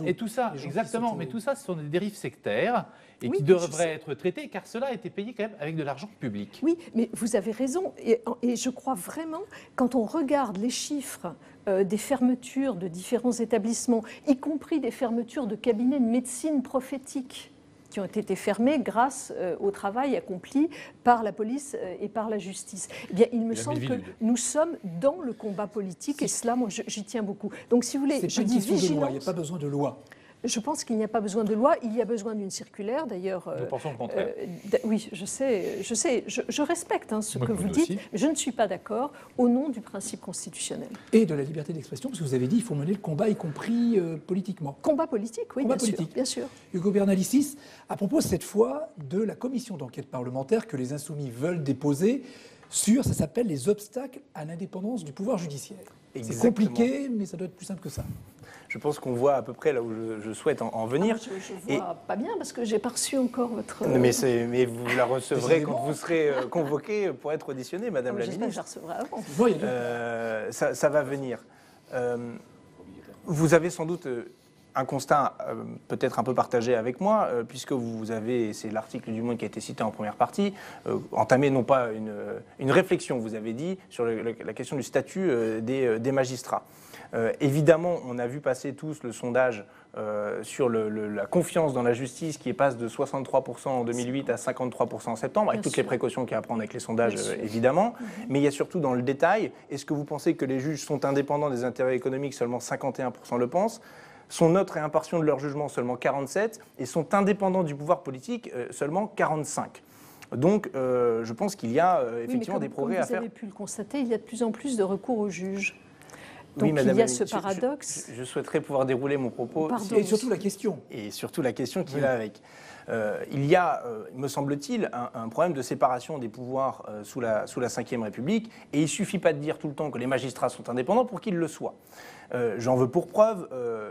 Et tout ça, exactement, mais tout ça, ce sont des dérives sectaires et qui devraient être traitées, car cela a été payé quand même avec de l'argent public. Oui, mais vous avez raison, et je crois vraiment, quand on regarde les chiffres des fermetures de différents établissements, y compris des fermetures de cabinets de médecine prophétique, qui ont été fermés grâce au travail accompli par la police et par la justice. Eh bien, il me semble que nous sommes dans le combat politique, et cela, moi, j'y tiens beaucoup. Donc, si vous voulez, je dis vigilance. Il n'y a pas besoin de loi. Je pense qu'il n'y a pas besoin de loi, il y a besoin d'une circulaire, d'ailleurs. Nous pensons le contraire. Oui, je sais, je respecte ce que vous dites, mais je ne suis pas d'accord au nom du principe constitutionnel. Et de la liberté d'expression, parce que vous avez dit qu'il faut mener le combat, y compris politiquement. Combat politique, oui, bien sûr. Hugo Bernalicis, à propos cette fois de la commission d'enquête parlementaire que les Insoumis veulent déposer sur, ça s'appelle les obstacles à l'indépendance du pouvoir judiciaire. C'est compliqué, mais ça doit être plus simple que ça. Je pense qu'on voit à peu près là où je souhaite en venir. Je vois pas bien parce que j'ai pas reçu encore votre... Mais vous la recevrez quand vous serez convoqué pour être auditionné, Madame la Ministre. J'espère que je la recevrai avant. Ça va venir. Vous avez sans doute un constat peut-être un peu partagé avec moi, puisque vous avez, c'est l'article du Monde qui a été cité en première partie, entamé non pas une réflexion, vous avez dit, sur la question du statut des magistrats. Évidemment, on a vu passer tous le sondage sur la confiance dans la justice qui passe de 63% en 2008 à 53% en septembre, avec toutes les précautions qu'il y a à prendre avec les sondages, évidemment. Mais il y a surtout dans le détail, est-ce que vous pensez que les juges sont indépendants des intérêts économiques? Seulement 51% le pensent. Sont neutres et impartiaux de leur jugement? Seulement 47%. Et sont indépendants du pouvoir politique? Seulement 45%. Donc, je pense qu'il y a effectivement des progrès à faire. Vous avez pu le constater, il y a de plus en plus de recours aux juges. Donc oui, Madame, il y a ce paradoxe. Je souhaiterais pouvoir dérouler mon propos. Et surtout la question. Et surtout la question qui va avec. Il y a, me semble-t-il, un problème de séparation des pouvoirs sous la Ve République. Et il ne suffit pas de dire tout le temps que les magistrats sont indépendants pour qu'ils le soient. J'en veux pour preuve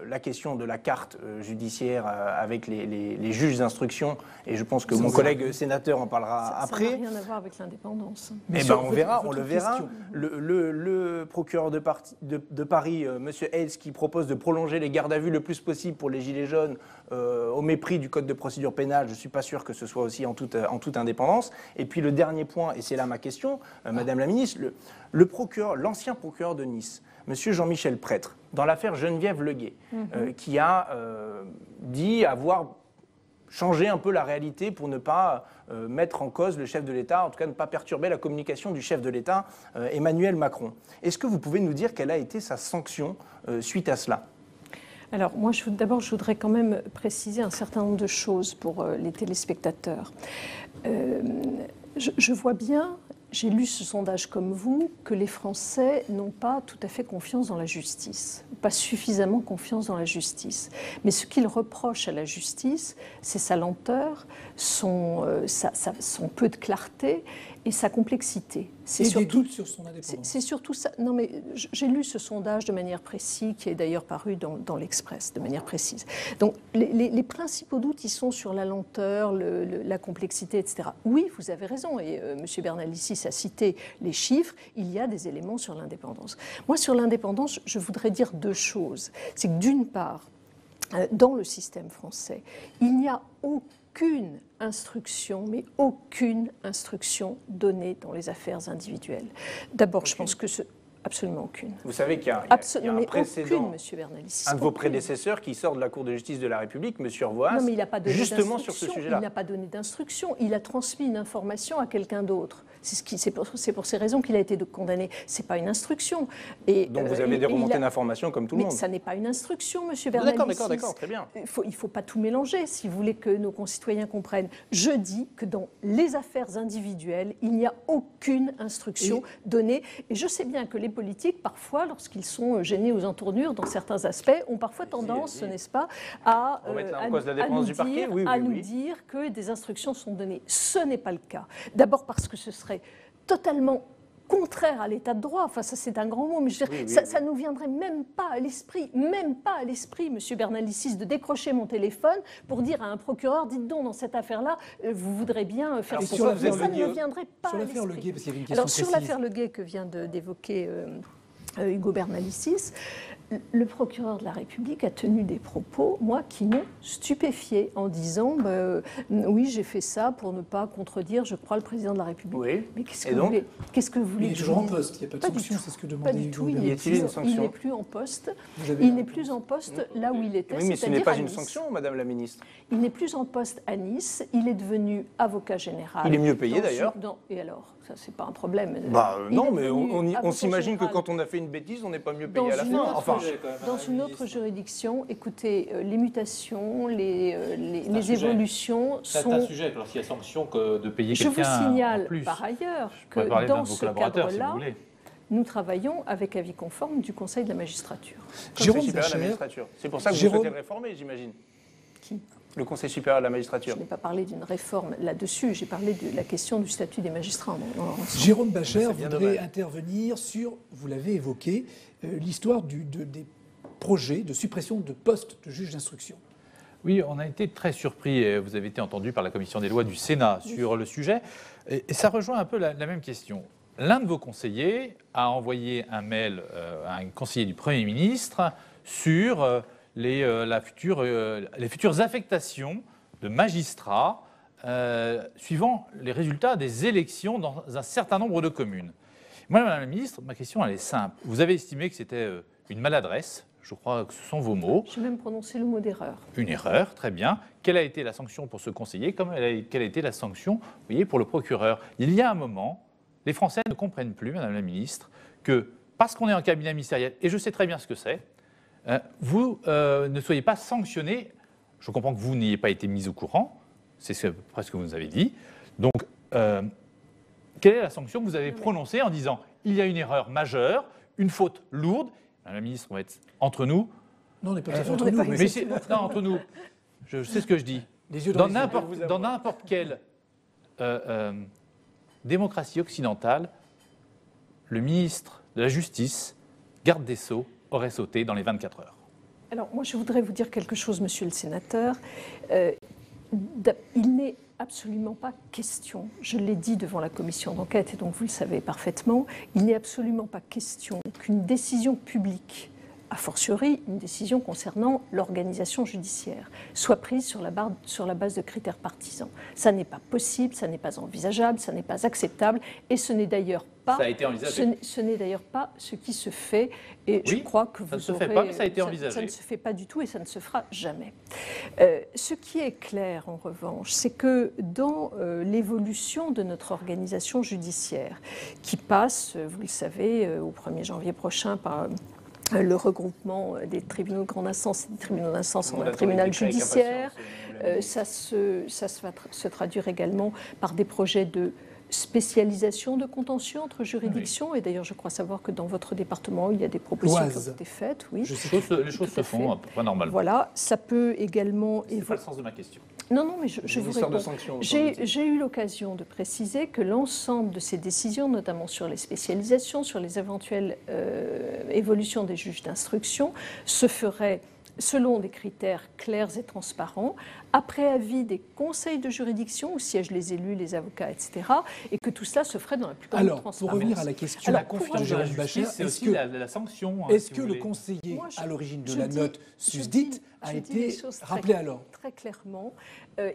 la question de la carte judiciaire avec les juges d'instruction, et je pense que mon collègue sénateur en parlera après. Ça n'a rien à voir avec l'indépendance. Eh ben, on le verra. Le procureur de Paris, M. Hales, qui propose de prolonger les gardes à vue le plus possible pour les gilets jaunes au mépris du code de procédure pénale, je ne suis pas sûr que ce soit aussi en toute indépendance. Et puis le dernier point, et c'est là ma question, Madame la Ministre, l'ancien procureur de Nice, M. Jean-Michel Prêtre, dans l'affaire Geneviève Leguet, qui a dit avoir changé un peu la réalité pour ne pas mettre en cause le chef de l'État, en tout cas ne pas perturber la communication du chef de l'État, Emmanuel Macron. Est-ce que vous pouvez nous dire quelle a été sa sanction suite à cela ? Alors, moi, d'abord, je voudrais quand même préciser un certain nombre de choses pour les téléspectateurs. Je vois bien j'ai lu ce sondage comme vous, que les Français n'ont pas tout à fait confiance dans la justice, pas suffisamment confiance dans la justice. Mais ce qu'ils reprochent à la justice, c'est sa lenteur, son peu de clarté et sa complexité. Et des doutes sur son indépendance. C'est surtout ça. Non, mais j'ai lu ce sondage de manière précise, qui est d'ailleurs paru dans l'Express, de manière précise. Donc, les principaux doutes, ils sont sur la lenteur, la complexité, etc. Oui, vous avez raison, et M. Bernalicis a cité les chiffres, il y a des éléments sur l'indépendance. Moi, sur l'indépendance, je voudrais dire deux choses. C'est que d'une part, dans le système français, il n'y a aucune instruction, mais aucune instruction donnée dans les affaires individuelles. D'abord, je pense que absolument aucune. Vous savez qu'il y a un précédent, aucune, monsieur Bernalicis, un de vos prédécesseurs qui sort de la Cour de justice de la République, monsieur Urvoas, non, mais il n'a pas donné justement sur ce sujet-là. Il n'a pas donné d'instruction, il a transmis une information à quelqu'un d'autre. C'est pour ces raisons qu'il a été condamné. Ce n'est pas une instruction. Et, donc vous avez des remontées d'informations comme tout le monde. Mais ça n'est pas une instruction, monsieur Bernalicis. D'accord, très bien. Il ne faut pas tout mélanger, si vous voulez que nos concitoyens comprennent. Je dis que dans les affaires individuelles, il n'y a aucune instruction donnée. Et je sais bien que les politiques, parfois, lorsqu'ils sont gênés aux entournures dans certains aspects, ont parfois tendance, n'est-ce pas, à nous dire que des instructions sont données. Ce n'est pas le cas. D'abord parce que ce serait totalement contraire à l'état de droit. Enfin, ça, c'est un grand mot, mais je veux dire, ça nous viendrait même pas à l'esprit, monsieur Bernalicis, de décrocher mon téléphone pour dire à un procureur, dites donc, dans cette affaire-là, vous voudrez bien faire ce ça. Ça ne me viendrait pas à l'esprit. Sur l'affaire Le Guet, parce qu'il y avait une question Alors, précise. sur l'affaire Le Guet que vient d'évoquer Hugo Bernalicis, le procureur de la République a tenu des propos, moi, qui m'ont stupéfié en disant oui, j'ai fait ça pour ne pas contredire, je crois, le président de la République. Oui. Mais qu'est-ce que vous voulez Il est toujours en poste, il n'y a pas de sanction, c'est ce que demandait Hugo. Il n'est plus en poste. Il n'est plus en poste là où il était. Oui, mais ce n'est pas une sanction, Madame la Ministre. Il n'est plus en poste à Nice, il est devenu avocat général. Il est mieux payé d'ailleurs. Et alors, ça, c'est pas un problème. Non, mais on s'imagine que quand on a fait une bêtise, on n'est pas mieux payé à la fin. Dans une autre juridiction, écoutez, les mutations, les évolutions sont... C'est un sujet, lorsqu'il y a sanction de payer quelqu'un. Je vous signale en plus. par ailleurs que dans ce cadre-là, nous travaillons avec avis conforme du Conseil de la magistrature. Jérôme Bachelard. C'est pour ça que vous souhaitez le réformer, j'imagine. Qui ? Le Conseil supérieur de la magistrature. Je n'ai pas parlé d'une réforme là-dessus, j'ai parlé de la question du statut des magistrats. Jérôme Bachelard voudrait intervenir sur, vous l'avez évoqué, l'histoire des projets de suppression de postes de juges d'instruction. Oui, on a été très surpris, et vous avez été entendu par la Commission des lois du Sénat sur le sujet, et ça rejoint un peu la même question. L'un de vos conseillers a envoyé un mail à un conseiller du Premier ministre sur les futures affectations de magistrats suivant les résultats des élections dans un certain nombre de communes. Moi, Madame la Ministre, ma question elle est simple. Vous avez estimé que c'était une maladresse, je crois que ce sont vos mots. J'ai même prononcé le mot d'erreur. Une erreur, très bien. Quelle a été la sanction pour ce conseiller? Quelle a été la sanction, vous voyez, pour le procureur? Il y a un moment, les Français ne comprennent plus, Madame la Ministre, que parce qu'on est en cabinet ministériel, et je sais très bien ce que c'est, vous ne soyez pas sanctionné. Je comprends que vous n'ayez pas été mis au courant, c'est presque ce que vous nous avez dit. Donc, quelle est la sanction que vous avez prononcée en disant il y a une erreur majeure, une faute lourde? Madame la Ministre, on va être entre nous. Non, on n'est pas tout à fait entre nous. Non, entre nous. Je sais ce que je dis. Dans n'importe quelle démocratie occidentale, le ministre de la Justice, garde des Sceaux, aurait sauté dans les 24 heures. Alors, moi, je voudrais vous dire quelque chose, monsieur le sénateur. Il n'est absolument pas question, je l'ai dit devant la commission d'enquête, et donc vous le savez parfaitement, il n'est absolument pas question qu'une décision publique, a fortiori une décision concernant l'organisation judiciaire, soit prise sur la base de critères partisans. Ça n'est pas possible, ça n'est pas envisageable, ça n'est pas acceptable, et ce n'est d'ailleurs pas, ce n'est d'ailleurs pas ce qui se fait, et oui, je crois que vous ça ne se fait pas, mais ça a été envisagé. Ça ne se fait pas du tout et ça ne se fera jamais. Ce qui est clair, en revanche, c'est que dans l'évolution de notre organisation judiciaire, qui passe, vous le savez, au 1er janvier prochain par le regroupement des tribunaux de grande instance et des tribunaux d'instance en un tribunal judiciaire. Ça se traduire également par des projets de spécialisation de contentieux entre juridictions. Et d'ailleurs, je crois savoir que dans votre département, il y a des propositions qui ont été faites. Oui. Les choses se font à peu près normalement. Voilà, ça peut également... C'est pas le sens de ma question. Non, mais je vous réponds. J'ai eu l'occasion de préciser que l'ensemble de ces décisions, notamment sur les spécialisations, sur les éventuelles évolutions des juges d'instruction, se feraient selon des critères clairs et transparents, après avis des conseils de juridiction où siègent les élus, les avocats, etc. Et que tout cela se ferait dans la plus grande transparence. Pour revenir à la question, la confiance de la justice, c'est aussi la sanction. Est-ce que le conseiller à l'origine de la note susdite a été rappelé à l'ordre ? Très clairement,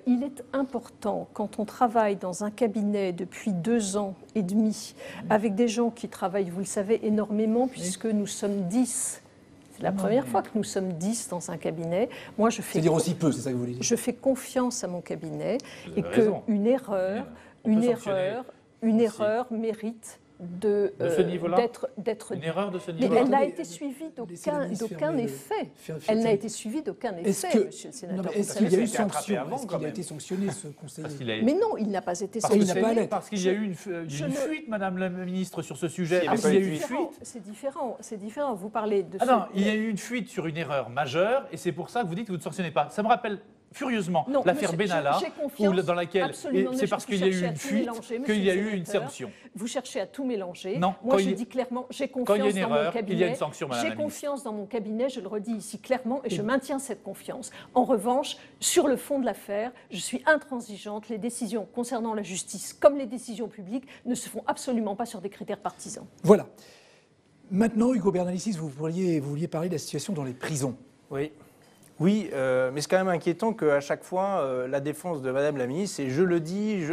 il est important, quand on travaille dans un cabinet depuis 2 ans et demi, avec des gens qui travaillent, vous le savez, énormément, puisque nous sommes 10. C'est la première fois que nous sommes 10 dans un cabinet. Moi, c'est-à-dire aussi peu, c'est ça que vous voulez dire. Je fais confiance à mon cabinet et qu'une erreur mérite d'être une erreur de ce mais niveau-là. elle n'a été suivie d'aucun effet. Elle n'a été suivie d'aucun effet, monsieur le sénateur. Est-ce qu'il y a eu sanction? Est-ce qu'il a été sanctionné, ce conseiller? Mais non, il n'a pas été sanctionné. Parce qu'il y a eu une fuite, Madame la Ministre, sur ce sujet. C'est différent. Vous parlez de... non, il y a eu une fuite sur une erreur majeure, et c'est pour ça que vous dites que vous ne sanctionnez pas. Ça me rappelle furieusement l'affaire Benalla, dans laquelle c'est parce qu'il y a eu une fuite qu'il y a eu une sanction. Vous cherchez à tout mélanger. Non, moi je dis clairement, j'ai confiance dans mon cabinet. Il y a une sanction, Madame la J'ai confiance dans mon cabinet, je le redis ici clairement, et je maintiens cette confiance. En revanche, sur le fond de l'affaire, je suis intransigeante. Les décisions concernant la justice, comme les décisions publiques, ne se font absolument pas sur des critères partisans. Voilà. Maintenant, Hugo Bernalicis, vous vouliez parler de la situation dans les prisons. Oui, mais c'est quand même inquiétant qu'à chaque fois, la défense de Madame la Ministre, c'est je le dis,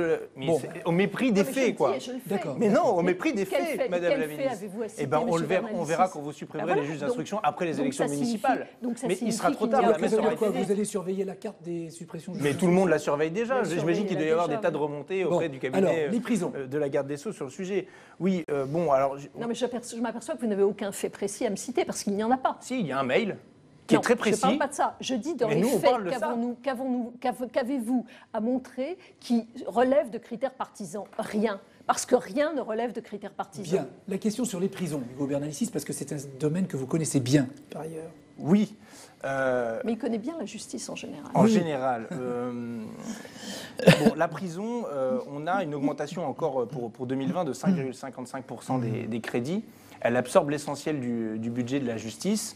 au mépris des faits, quoi. D'accord. Mais non, au mépris des faits, Madame la Ministre. Eh ben, on verra quand vous supprimerez les juges d'instruction après les élections municipales. Mais il sera trop tard. Vous allez surveiller la carte des suppressions de juges. Mais tout le monde la surveille déjà. J'imagine qu'il doit y avoir des tas de remontées auprès du cabinet de la garde des Sceaux sur le sujet. Oui, alors... Non, mais je m'aperçois que vous n'avez aucun fait précis à me citer, parce qu'il n'y en a pas. Si, il y a un mail qui est très précis. Je ne parle pas de ça. Je dis dans les faits, qu'avez-vous à montrer qui relève de critères partisans? Rien. Parce que rien ne relève de critères partisans. Bien. La question sur les prisons, Hugo Bernalicis, parce que c'est un domaine que vous connaissez bien, par ailleurs. Oui. Mais il connaît bien la justice en général. En général. La prison, on a une augmentation encore pour 2020 de 5,55% des crédits. Elle absorbe l'essentiel du budget de la justice.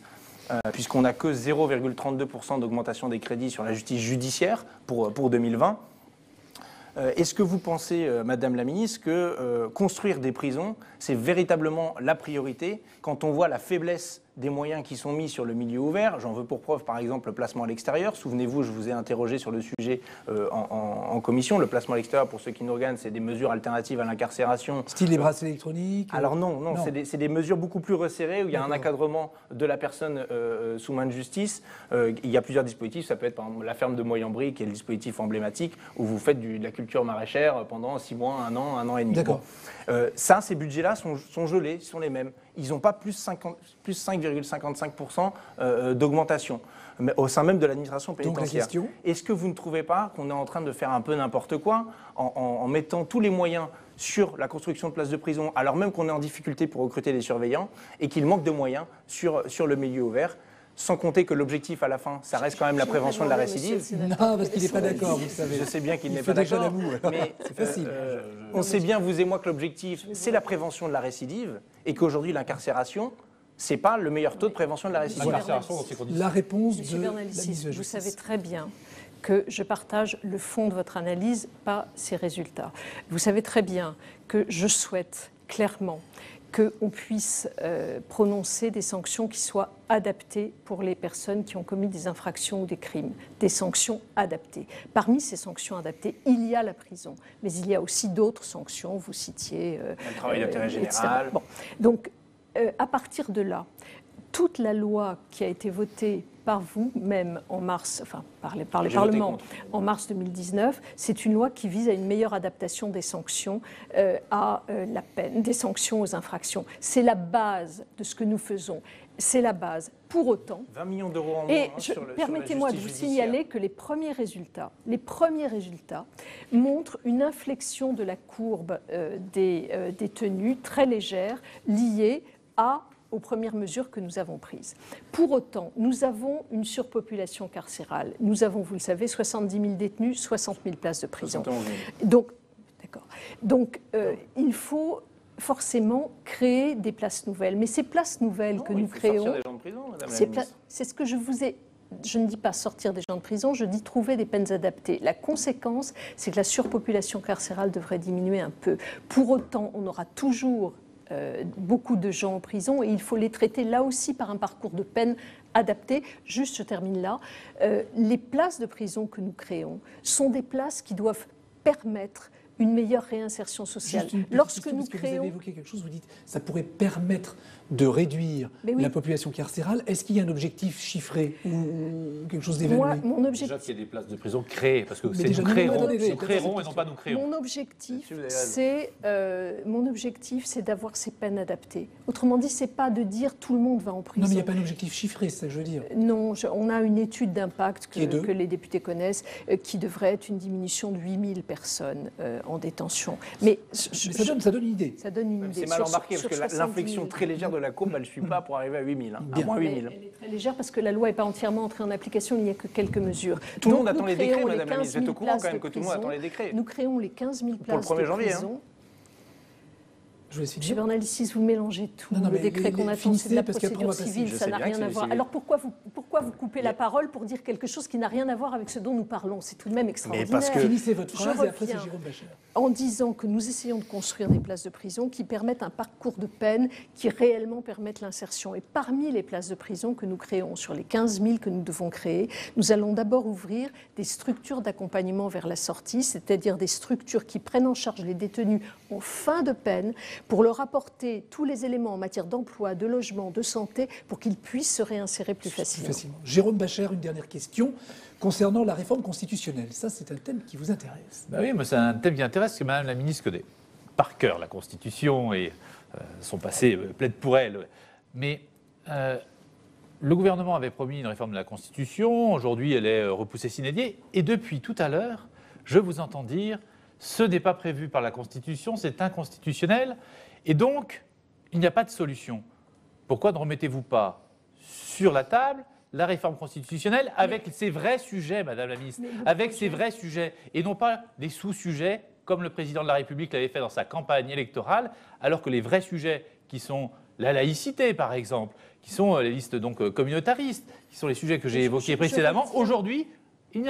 Puisqu'on n'a que 0,32% d'augmentation des crédits sur la justice judiciaire pour 2020. Est-ce que vous pensez, Madame la Ministre, que construire des prisons, c'est véritablement la priorité quand on voit la faiblesse des moyens qui sont mis sur le milieu ouvert? J'en veux pour preuve, par exemple, le placement à l'extérieur. Souvenez-vous, je vous ai interrogé sur le sujet en commission. Le placement à l'extérieur, pour ceux qui nous regardent, c'est des mesures alternatives à l'incarcération. Style les bracelets électroniques? Alors non. C'est des mesures beaucoup plus resserrées où il y a un encadrement de la personne sous main de justice. Il y a plusieurs dispositifs. Ça peut être, par exemple, la ferme de Moyenbry, qui est le dispositif emblématique, où vous faites de la culture maraîchère pendant 6 mois, 1 an et demi. D'accord. Ces budgets-là sont gelés, sont les mêmes. Ils n'ont pas plus 5,55% d'augmentation au sein même de l'administration pénitentiaire. Donc la question, est-ce que vous ne trouvez pas qu'on est en train de faire un peu n'importe quoi en mettant tous les moyens sur la construction de places de prison, alors même qu'on est en difficulté pour recruter des surveillants et qu'il manque de moyens sur le milieu ouvert? Sans compter que l'objectif à la fin, ça reste quand même la prévention de la récidive. Non, parce qu'il n'est pas d'accord, vous le savez. Je sais bien qu'il n'est pas d'accord. Mais c'est facile. On sait bien, vous et moi, que l'objectif, c'est la prévention de la récidive et qu'aujourd'hui, l'incarcération, ce n'est pas le meilleur taux de prévention de la récidive. La réponse Monsieur de Bernalicis, vous savez très bien que je partage le fond de votre analyse, pas ses résultats. Vous savez très bien que je souhaite clairement qu'on puisse prononcer des sanctions qui soient adaptées pour les personnes qui ont commis des infractions ou des crimes, des sanctions adaptées. Parmi ces sanctions adaptées, il y a la prison, mais il y a aussi d'autres sanctions, vous citiez... le travail d'intérêt général. Bon. Donc, à partir de là, toute la loi qui a été votée par vous-même en mars, enfin par le J'ai voté Parlement contre. en mars 2019. C'est une loi qui vise à une meilleure adaptation des sanctions à la peine, des sanctions aux infractions. C'est la base de ce que nous faisons. C'est la base. Pour autant, 20 millions d'euros en moins et sur la permettez-moi de vous justice signaler que les premiers résultats montrent une inflexion de la courbe des détenus très légère liée aux premières mesures que nous avons prises. Pour autant, nous avons une surpopulation carcérale. Nous avons, vous le savez, 70 000 détenus, 60 000 places de prison. 71 000. Donc, d'accord. Donc, il faut forcément créer des places nouvelles. Mais ces places nouvelles que Non, il nous faut créons, sortir des gens de prison, madame la c'est ministre. ce que je vous ai... Je ne dis pas sortir des gens de prison, je dis trouver des peines adaptées. La conséquence, c'est que la surpopulation carcérale devrait diminuer un peu. Pour autant, on aura toujours beaucoup de gens en prison et il faut les traiter là aussi par un parcours de peine adapté. Juste, je termine là. Les places de prison que nous créons sont des places qui doivent permettre une meilleure réinsertion sociale. Juste une petite Lorsque question, nous parce que vous créons... avez évoqué quelque chose, vous dites ça pourrait permettre de réduire Mais oui. la population carcérale. Est-ce qu'il y a un objectif chiffré ou quelque chose Moi, d'évalué? mon objectif... Déjà qu'il y ait des places de prison créées, parce que Mais c'est déjà, nous non, créerons, attendez, nous créerons et non pas nous créons. Mon objectif, Là-dessus, vous avez c'est d'avoir ces peines adaptées. Autrement dit, c'est pas de dire tout le monde va en prison. Non, mais il n'y a pas un objectif chiffré, c'est ça que je veux dire. Non, on a une étude d'impact Qui est de que les députés connaissent, qui devrait être une diminution de 8 000 personnes en détention. Mais Mais ça donne une idée. ça donne une idée. C'est mal Sur- embarqué sur parce que 70 l'inflexion 000. très légère de la courbe, elle ne suit pas pour arriver à 8 000. À Bien. moins 8 Elle 000. est très légère parce que la loi n'est pas entièrement entrée en application, il n'y a que quelques mesures. Tout le Donc, monde attend nous les décrets, créons madame la 15 ministre. Vous êtes 000 au courant quand places même de que tout le monde attend prison. les décrets. Nous créons les 15 000 Pour places le 1er de janvier. prison. Je vous laisse Monsieur finir. Bernalicis, vous mélangez tout. Non, non, le mais décret qu'on attend, finissez, c'est de la parce qu'après, on procédure va passer. civile, Je ça sais n'a bien rien que à c'est- voir. Alors pourquoi vous coupez la parole pour dire quelque chose qui n'a rien à voir avec ce dont nous parlons? C'est tout de même extraordinaire. parce que- Finissez votre Je phrase et après c'est reviens. Jérôme Bachelard. En disant que nous essayons de construire des places de prison qui permettent un parcours de peine qui réellement permettent l'insertion. Et parmi les places de prison que nous créons, sur les 15 000 que nous devons créer, nous allons d'abord ouvrir des structures d'accompagnement vers la sortie, c'est-à-dire des structures qui prennent en charge les détenus en fin de peine pour leur apporter tous les éléments en matière d'emploi, de logement, de santé, pour qu'ils puissent se réinsérer plus facilement. Jérôme Bachelard, une dernière question concernant la réforme constitutionnelle. Ça, c'est un thème qui vous intéresse. Bah oui, mais c'est un thème qui intéresse, parce que Madame la ministre connaît par cœur la Constitution et son passé plaide pour elle. Mais le gouvernement avait promis une réforme de la Constitution, aujourd'hui elle est repoussée sine die, et depuis tout à l'heure, je vous entends dire, ce n'est pas prévu par la Constitution, c'est inconstitutionnel, et donc il n'y a pas de solution. Pourquoi ne remettez-vous pas sur la table la réforme constitutionnelle avec ses vrais sujets, Madame la ministre, avec ses vrais sujets, et non pas des sous-sujets comme le président de la République l'avait fait dans sa campagne électorale, alors que les vrais sujets qui sont la laïcité, par exemple, qui sont les listes donc communautaristes, qui sont les sujets que j'ai évoqués précédemment, aujourd'hui, ça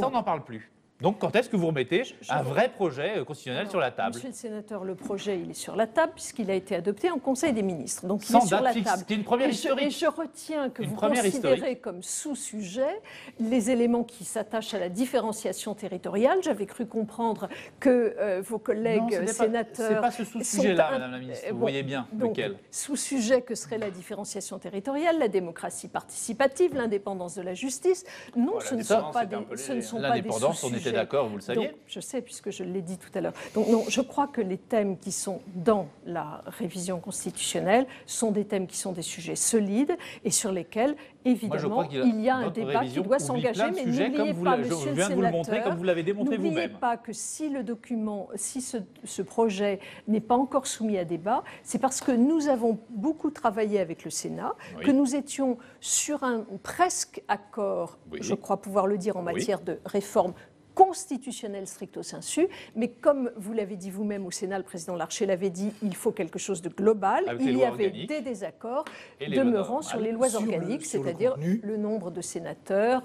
on n'en parle plus. Donc quand est-ce que vous remettez un vrai projet constitutionnel sur la table? Monsieur le sénateur, le projet, il est sur la table puisqu'il a été adopté en Conseil des ministres. Donc il Sans est sur date la fixe. table. C'était une première Et historique. je retiens que Une vous première considérez historique. comme sous-sujet les éléments qui s'attachent à la différenciation territoriale. J'avais cru comprendre que vos collègues Non, ce n'est pas- sénateurs... c'est pas ce sous-sujet-là, sont Madame la ministre. Vous voyez bien donc, lequel. Sous-sujet que serait la différenciation territoriale, la démocratie participative, l'indépendance de la justice. Non, ce ne sont l'indépendance, pas c'était un des, peu ce ne léger. sont pas des L'indépendance, on était sous-sujets. d'accord, vous le saviez. Donc, je sais, puisque je l'ai dit tout à l'heure. Donc non, je crois que les thèmes qui sont dans la révision constitutionnelle sont des thèmes qui sont des sujets solides et sur lesquels, évidemment, il y a un votre débat qui révision doit oublie s'engager. plein de Mais sujets, n'oubliez comme vous pas, l'avez- monsieur je le viens de vous le montrer, sénateur, comme vous l'avez démontré n'oubliez vous-même. pas que si le document, si ce projet n'est pas encore soumis à débat, c'est parce que nous avons beaucoup travaillé avec le Sénat, Oui. que nous étions sur un presque accord, Oui. je crois pouvoir le dire, en Oui. matière de réforme constitutionnelle stricto sensu, mais comme vous l'avez dit vous-même au Sénat, le président Larcher l'avait dit, il faut quelque chose de global. Avec les Il y lois avait organiques des désaccords et les lois demeurant normales. sur les lois Sur le- organiques, sur le c'est-à-dire contenu. le nombre de sénateurs,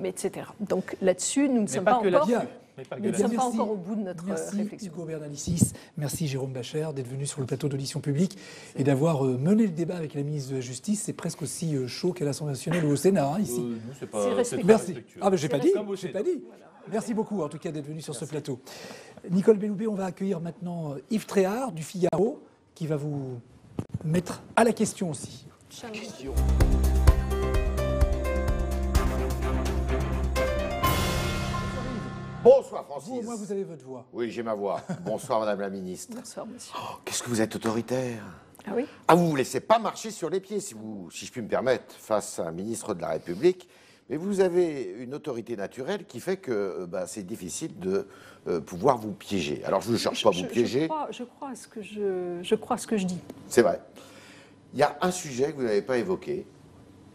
etc. Donc là-dessus, nous ne sommes pas pas que encore... Bien. Mais pas que Nous ne la- sommes pas Merci. encore au bout de notre Merci réflexion. Hugo Bernalicis, merci Jérôme Bachelard d'être venu sur le plateau d'audition publique et d'avoir mené le débat avec la ministre de la Justice. C'est presque aussi chaud qu'à l'Assemblée nationale ou au Sénat, hein, ici. nous, c'est pas- C'est c'est respectueux. très Merci. respectueux. Ah, mais j'ai pas dit. Comme au J'ai Sénat. pas dit. Merci beaucoup, en tout cas, d'être venu sur ce plateau. Nicole Belloubet, on va accueillir maintenant Yves Tréhard du Figaro, qui va vous mettre à la question aussi. Bonsoir Vous, Francis. au moins, vous avez votre voix. Oui, j'ai ma voix. Bonsoir Madame la Ministre. Bonsoir, monsieur. Qu'est-ce que vous êtes autoritaire? Ah oui? Ah, vous ne vous laissez pas marcher sur les pieds, si je puis me permettre, face à un ministre de la République. Mais vous avez une autorité naturelle qui fait que c'est difficile de pouvoir vous piéger. Alors je ne cherche pas à vous piéger. Je crois à ce que je dis. C'est vrai. Il y a un sujet que vous n'avez pas évoqué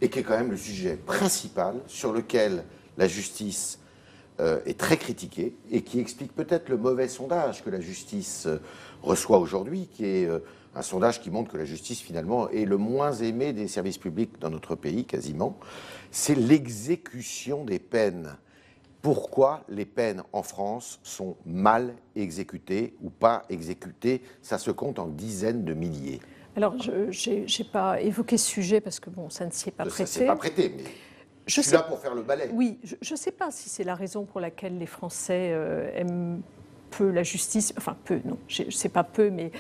et qui est quand même le sujet principal sur lequel la justice est très critiquée et qui explique peut-être le mauvais sondage que la justice reçoit aujourd'hui, qui est un sondage qui montre que la justice finalement est le moins aimé des services publics dans notre pays quasiment. C'est l'exécution des peines. Pourquoi les peines en France sont mal exécutées ou pas exécutées? Ça se compte en dizaines de milliers. Alors, je n'ai pas évoqué ce sujet parce que bon, ça ne s'y est pas prêté. Ça ne s'est pas prêté, mais je suis là pour faire le balai. Oui, je ne sais pas si c'est la raison pour laquelle les Français aiment peu la justice, enfin peu, non, je ne sais pas peu, mais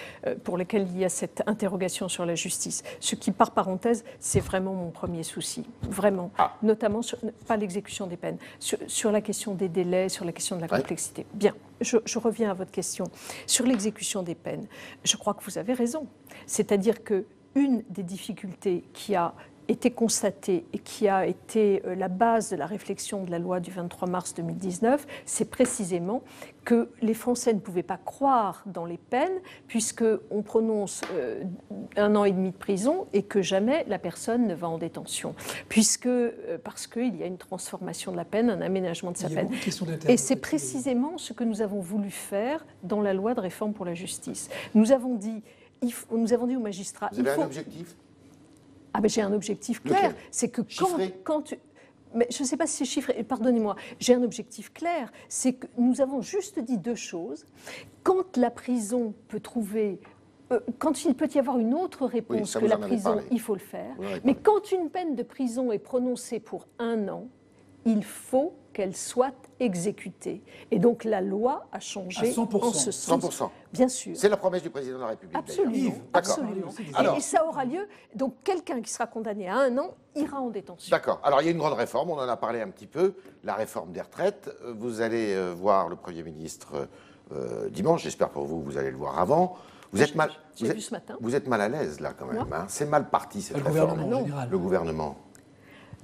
pour lesquels il y a cette interrogation sur la justice. Ce qui, par parenthèse, c'est vraiment mon premier souci, vraiment, notamment sur, pas l'exécution des peines, sur la question des délais, sur la question de la complexité. Bien, je reviens à votre question. Sur l'exécution des peines, je crois que vous avez raison. C'est-à-dire qu'une des difficultés qui a été constatée et qui a été la base de la réflexion de la loi du 23 mars 2019, c'est précisément que les Français ne pouvaient pas croire dans les peines puisqu'on prononce 1 an et demi de prison et que jamais la personne ne va en détention, parce qu'il y a une transformation de la peine, un aménagement de sa peine. Et c'est précisément ce que nous avons voulu faire dans la loi de réforme pour la justice. Nous avons dit aux magistrats... Vous avez un objectif ? Ah ben j'ai un objectif clair, c'est que quand mais je ne sais pas si c'est chiffré, pardonnez-moi, j'ai un objectif clair, c'est que nous avons juste dit 2 choses. Quand la prison peut trouver, quand il peut y avoir une autre réponse que la prison, il faut le faire. Mais quand une peine de prison est prononcée pour 1 an, il faut qu'elle soit exécutée. Et donc la loi a changé en ce sens. 100%. Bien sûr. C'est la promesse du président de la République. Absolument. Absolument. Alors, et ça aura lieu. Donc quelqu'un qui sera condamné à 1 an ira en détention. D'accord. Alors il y a une grande réforme, on en a parlé un petit peu, la réforme des retraites. Vous allez voir le Premier ministre dimanche, j'espère pour vous, vous allez le voir avant. Vous êtes mal à l'aise là quand même. Hein. C'est mal parti cette réforme. Le gouvernement.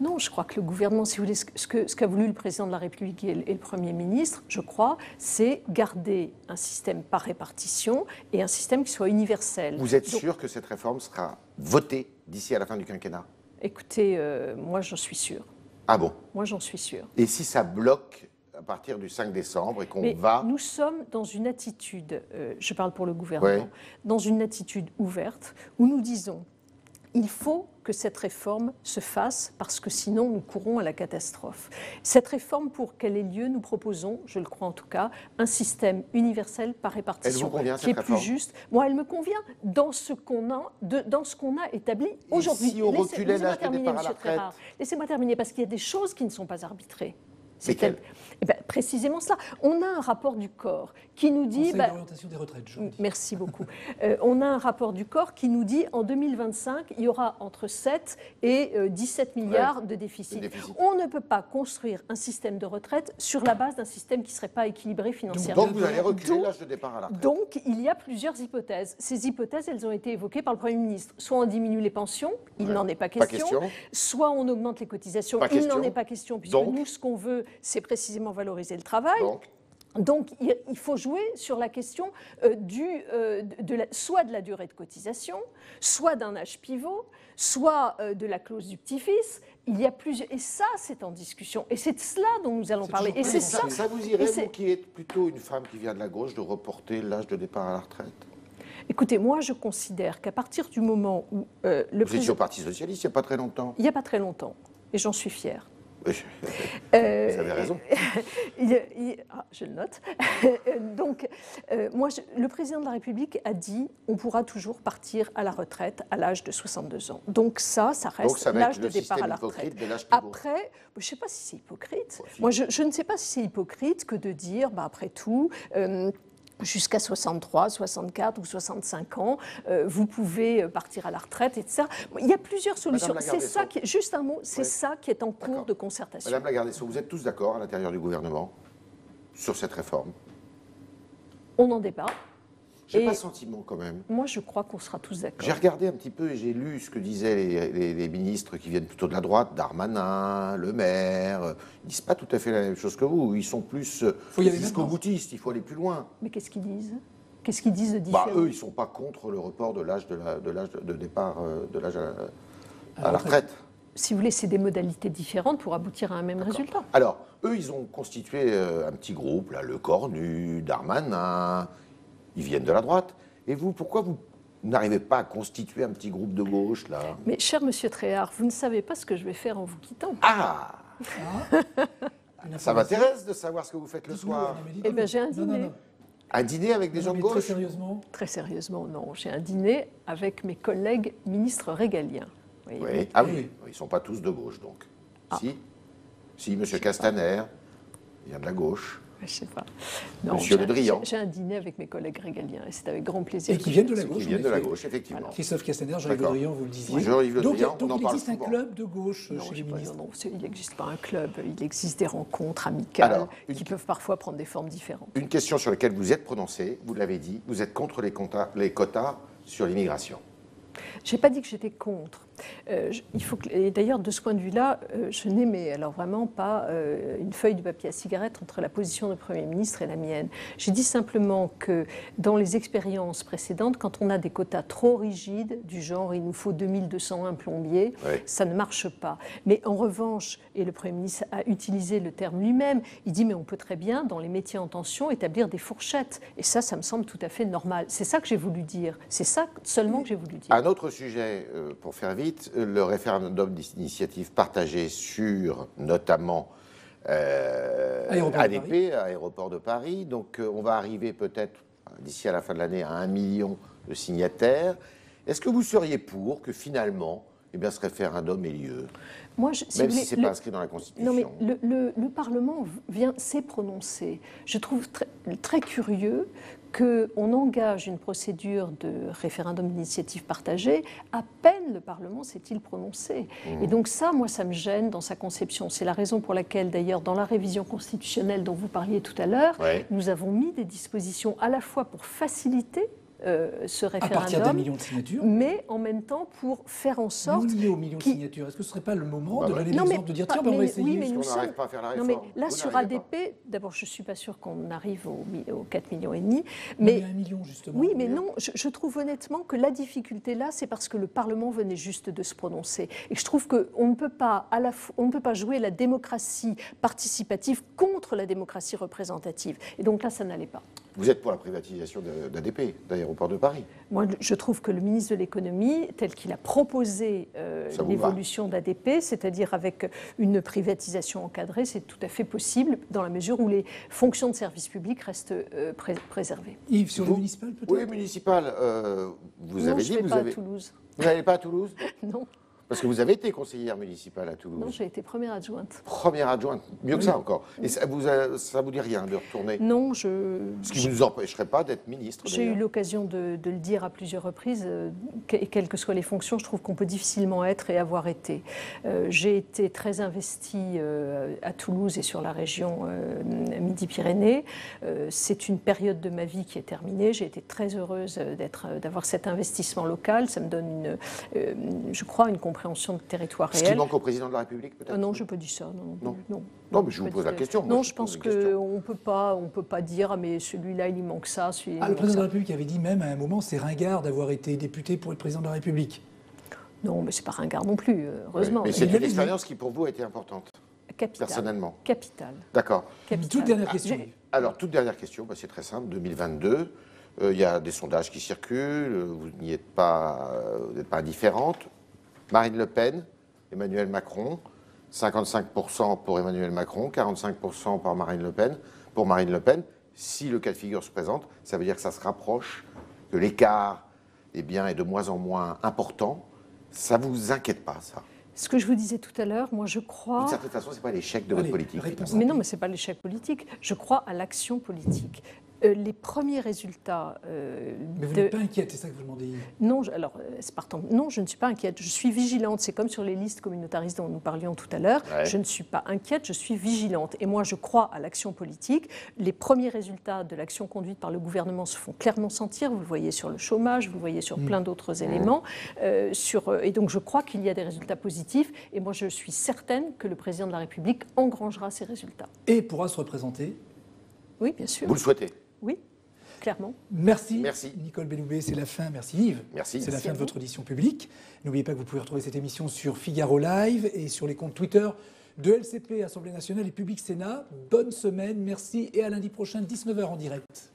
Non, je crois que le gouvernement, si vous voulez, ce qu'a voulu le président de la République et le Premier ministre, je crois, c'est garder un système par répartition et un système qui soit universel. Vous êtes sûr que cette réforme sera votée d'ici à la fin du quinquennat? Écoutez, moi j'en suis sûre. Ah bon? Moi j'en suis sûre. Et si ça bloque à partir du 5 décembre et qu'on va... Nous sommes dans une attitude, je parle pour le gouvernement, dans une attitude ouverte où nous disons il faut que cette réforme se fasse parce que sinon nous courons à la catastrophe. Cette réforme, pour qu'elle ait lieu, nous proposons, je le crois en tout cas, un système universel par répartition. Elle vous convient, qui est plus juste. Moi, elle me convient dans ce qu'on a, établi aujourd'hui. Si on reculait l'âge de départ à la retraite... Laissez-moi terminer, parce qu'il y a des choses qui ne sont pas arbitrées. C'est quelle? Précisément cela. On a un rapport du corps qui nous dit... l'orientation des retraites, je vous dis. Merci beaucoup. On a un rapport du corps qui nous dit en 2025, il y aura entre 7 et 17 milliards de déficit. On ne peut pas construire un système de retraite sur la base d'un système qui ne serait pas équilibré financièrement. Donc vous allez reculer l'âge de départ à la retraite. Donc il y a plusieurs hypothèses. Ces hypothèses, elles ont été évoquées par le Premier ministre. Soit on diminue les pensions, il n'en est pas question. Soit on augmente les cotisations, il n'en est pas question, puisque nous, ce qu'on veut, c'est précisément valoriser le travail. Donc, il faut jouer sur la question soit de la durée de cotisation, soit d'un âge pivot, soit de la clause du petit-fils. Il y a plusieurs... Et ça, c'est en discussion. Et c'est de cela dont nous allons parler. Et c'est ça... Ça vous irait, vous qui êtes plutôt une femme qui vient de la gauche, de reporter l'âge de départ à la retraite? Écoutez, moi, je considère qu'à partir du moment où le président... Vous étiez au Parti Socialiste il n'y a pas très longtemps. Il n'y a pas très longtemps. Et j'en suis fière. Vous avez raison. Je le note. Donc, moi, le président de la République a dit on pourra toujours partir à la retraite à l'âge de 62 ans. Donc ça reste l'âge de départ à la retraite. Après, je ne sais pas si c'est hypocrite. Moi, je ne sais pas si c'est hypocrite que de dire, après tout... jusqu'à 63, 64 ou 65 ans, vous pouvez partir à la retraite, etc. Il y a plusieurs solutions. C'est ça qui, juste un mot, c'est ça qui est en cours de concertation. Madame la garde des Sceaux, vous êtes tous d'accord à l'intérieur du gouvernement sur cette réforme? On en débat. J'ai Et- pas le sentiment quand même. Moi, je crois qu'on sera tous d'accord. J'ai regardé un petit peu et j'ai lu ce que disaient les ministres qui viennent plutôt de la droite, Darmanin, Le Maire. Ils disent pas tout à fait la même chose que vous. Ils sont plus Faut y aller jusqu'au maintenant. boutiste. Il faut aller plus loin. Mais qu'est-ce qu'ils disent? Qu'est-ce qu'ils disent de Bah, différent? eux, ils sont pas contre le report de l'âge de départ de l'âge à la la retraite. Si vous voulez, c'est des modalités différentes pour aboutir à un même résultat. Alors, eux, ils ont constitué un petit groupe, là, Le Cornu, Darmanin. Ils viennent de la droite. Et vous, pourquoi vous n'arrivez pas à constituer un petit groupe de gauche, là? Mais cher monsieur Tréhard, vous ne savez pas ce que je vais faire en vous quittant. Ah! Une Ça information. m'intéresse de savoir ce que vous faites le Dites-nous, soir. non, mais Eh dites-nous. ben, j'ai un Non, non, dîner. non. Un dîner avec des Non, gens de mais très gauche? sérieusement. Très sérieusement, non. J'ai un dîner avec mes collègues ministres régaliens. Voyez-vous. Oui. Ah Oui. oui, ils ne sont pas tous de gauche, donc. Ah. Si, M. Castaner, il vient de la gauche. Je ne sais pas. Monsieur Le Drian. J'ai un dîner avec mes collègues régaliens et c'est avec grand plaisir. Et qui viennent de la Ceux gauche. qui en viennent de la effet. gauche, effectivement. Christophe Castaner, Jean-Yves Le D'accord. Drian, vous le disiez. Oui, Jean-Yves Le Donc, Drian, on donc en il parle existe un souvent. club de gauche Non, chez les j'ai pas- ministres. non, il n'existe pas un club, il existe des rencontres amicales Alors, qui peuvent parfois prendre des formes différentes. Une question sur laquelle vous êtes prononcé, vous l'avez dit, vous êtes contre les quotas sur l'immigration. Je n'ai pas dit que j'étais contre. Et d'ailleurs, de ce point de vue-là, je n'aimais alors vraiment pas une feuille de papier à cigarette entre la position du Premier ministre et la mienne. J'ai dit simplement que dans les expériences précédentes, quand on a des quotas trop rigides, du genre il nous faut 2201 plombiers, Oui. ça ne marche pas. Mais en revanche, et le Premier ministre a utilisé le terme lui-même, il dit mais on peut très bien, dans les métiers en tension, établir des fourchettes. Et ça me semble tout à fait normal. C'est ça que j'ai voulu dire. C'est ça seulement que j'ai voulu dire. Un autre sujet, pour faire vite, le référendum d'initiative partagée sur notamment Aéroport de ADP, Aéroport de Paris. Donc on va arriver peut-être d'ici à la fin de l'année à 1 million de signataires. Est-ce que vous seriez pour que finalement ce référendum ait lieu? Moi, Même si ce n'est pas inscrit dans la Constitution. Non, mais le Parlement s'est prononcé. Je trouve très curieux qu'on engage une procédure de référendum d'initiative partagée, à peine le Parlement s'est-il prononcé. Et donc ça, moi, ça me gêne dans sa conception. C'est la raison pour laquelle, d'ailleurs, dans la révision constitutionnelle dont vous parliez tout à l'heure, Ouais. nous avons mis des dispositions à la fois pour faciliter ce À partir d'un référendum, million de signatures. mais en même temps pour faire en Vous sorte lié au million de qui- signatures. Est-ce que ce ne serait pas le moment Bah de ouais. donner Non, l'exemple, mais de dire pas- tiens, ben, on va mais- essayer oui, mais Parce nous qu'on n'arrive sommes- pas à faire la Non, réforme. mais là, Vous sur n'arrivez pas. ADP, d'abord, je ne suis pas sûre qu'on arrive aux 4,5 millions. Mais Mais un million, justement. oui, mais non, je trouve honnêtement que la difficulté là, c'est parce que le Parlement venait juste de se prononcer. Et je trouve qu'on ne peut pas on ne peut pas jouer la démocratie participative contre la démocratie représentative. Et donc là, ça n'allait pas. Vous êtes pour la privatisation d'ADP, d'Aéroport de Paris. Moi, je trouve que le ministre de l'économie, tel qu'il a proposé Ça vous l'évolution d'ADP, c'est-à-dire avec une privatisation encadrée, c'est tout à fait possible dans la mesure où les fonctions de service public restent préservées. Yves, sur le Vous- municipal, peut-être Oui, municipal. Vous non, avez je dit ne que vais vous pas avez. à Toulouse. Vous n'allez pas à Toulouse? Non, Parce que vous avez été conseillère municipale à Toulouse. non, j'ai été première adjointe. Première adjointe, mieux que ça encore. Et ça vous dit rien de retourner? Non, Ce qui ne vous empêcherait pas d'être ministre, j'ai eu d'ailleurs. l'occasion de le dire à plusieurs reprises, et quelles que soient les fonctions, je trouve qu'on peut difficilement être et avoir été. J'ai été très investie à Toulouse et sur la région Midi-Pyrénées. C'est une période de ma vie qui est terminée. J'ai été très heureuse d'avoir cet investissement local. Ça me donne, je crois, une compréhension de territoire Ce qui réel. manque au président de la République, peut-être? Non, je peux dire ça. Non. Non, mais je vous Pas pose la dit- question. Moi, Non, je je pense pose une question. qu'on ne peut pas dire, ah, mais celui-là, il lui manque ça, celui-là, il Le lui manque président de ça. la République avait dit même à un moment, c'est ringard d'avoir été député pour être président de la République. Non, mais c'est pas ringard non plus, heureusement. Mais il c'est l'avait une dit. expérience qui, pour vous, a été importante, Capital. personnellement. Capital. D'accord. Une toute dernière question. j'ai- Yves. Alors, toute dernière question, c'est très simple. 2022, il y a des sondages qui circulent, vous n'y êtes pas, vous n'êtes pas indifférente. Marine Le Pen, Emmanuel Macron, 55% pour Emmanuel Macron, 45% pour Marine Le Pen. Pour Marine Le Pen, si le cas de figure se présente, ça veut dire que ça se rapproche, que l'écart est de moins en moins important. Ça ne vous inquiète pas, ça? Ce que je vous disais tout à l'heure, moi je crois... D'une certaine façon, ce n'est pas l'échec de votre Allez, politique. réponse. finalement. Mais non, mais ce n'est pas l'échec politique. Je crois à l'action politique. Les premiers résultats. Mais vous n'êtes pas inquiète, c'est ça que vous demandez. Non, non, je ne suis pas inquiète. Je suis vigilante. C'est comme sur les listes communautaristes dont nous parlions tout à l'heure. Ouais. Je ne suis pas inquiète, je suis vigilante. Et moi, je crois à l'action politique. Les premiers résultats de l'action conduite par le gouvernement se font clairement sentir. Vous le voyez sur le chômage, vous le voyez sur plein d'autres éléments. Et donc, je crois qu'il y a des résultats positifs. Et moi, je suis certaine que le président de la République engrangera ces résultats. Et pourra se représenter. Oui, bien sûr. Vous le souhaitez? Oui, clairement. Merci. Merci. Nicole Belloubet, c'est la fin. Merci Yves. Merci. C'est la Merci fin de votre audition publique. N'oubliez pas que vous pouvez retrouver cette émission sur Figaro Live et sur les comptes Twitter de LCP, Assemblée nationale et Public Sénat. Bonne semaine, merci et à lundi prochain, 19h en direct.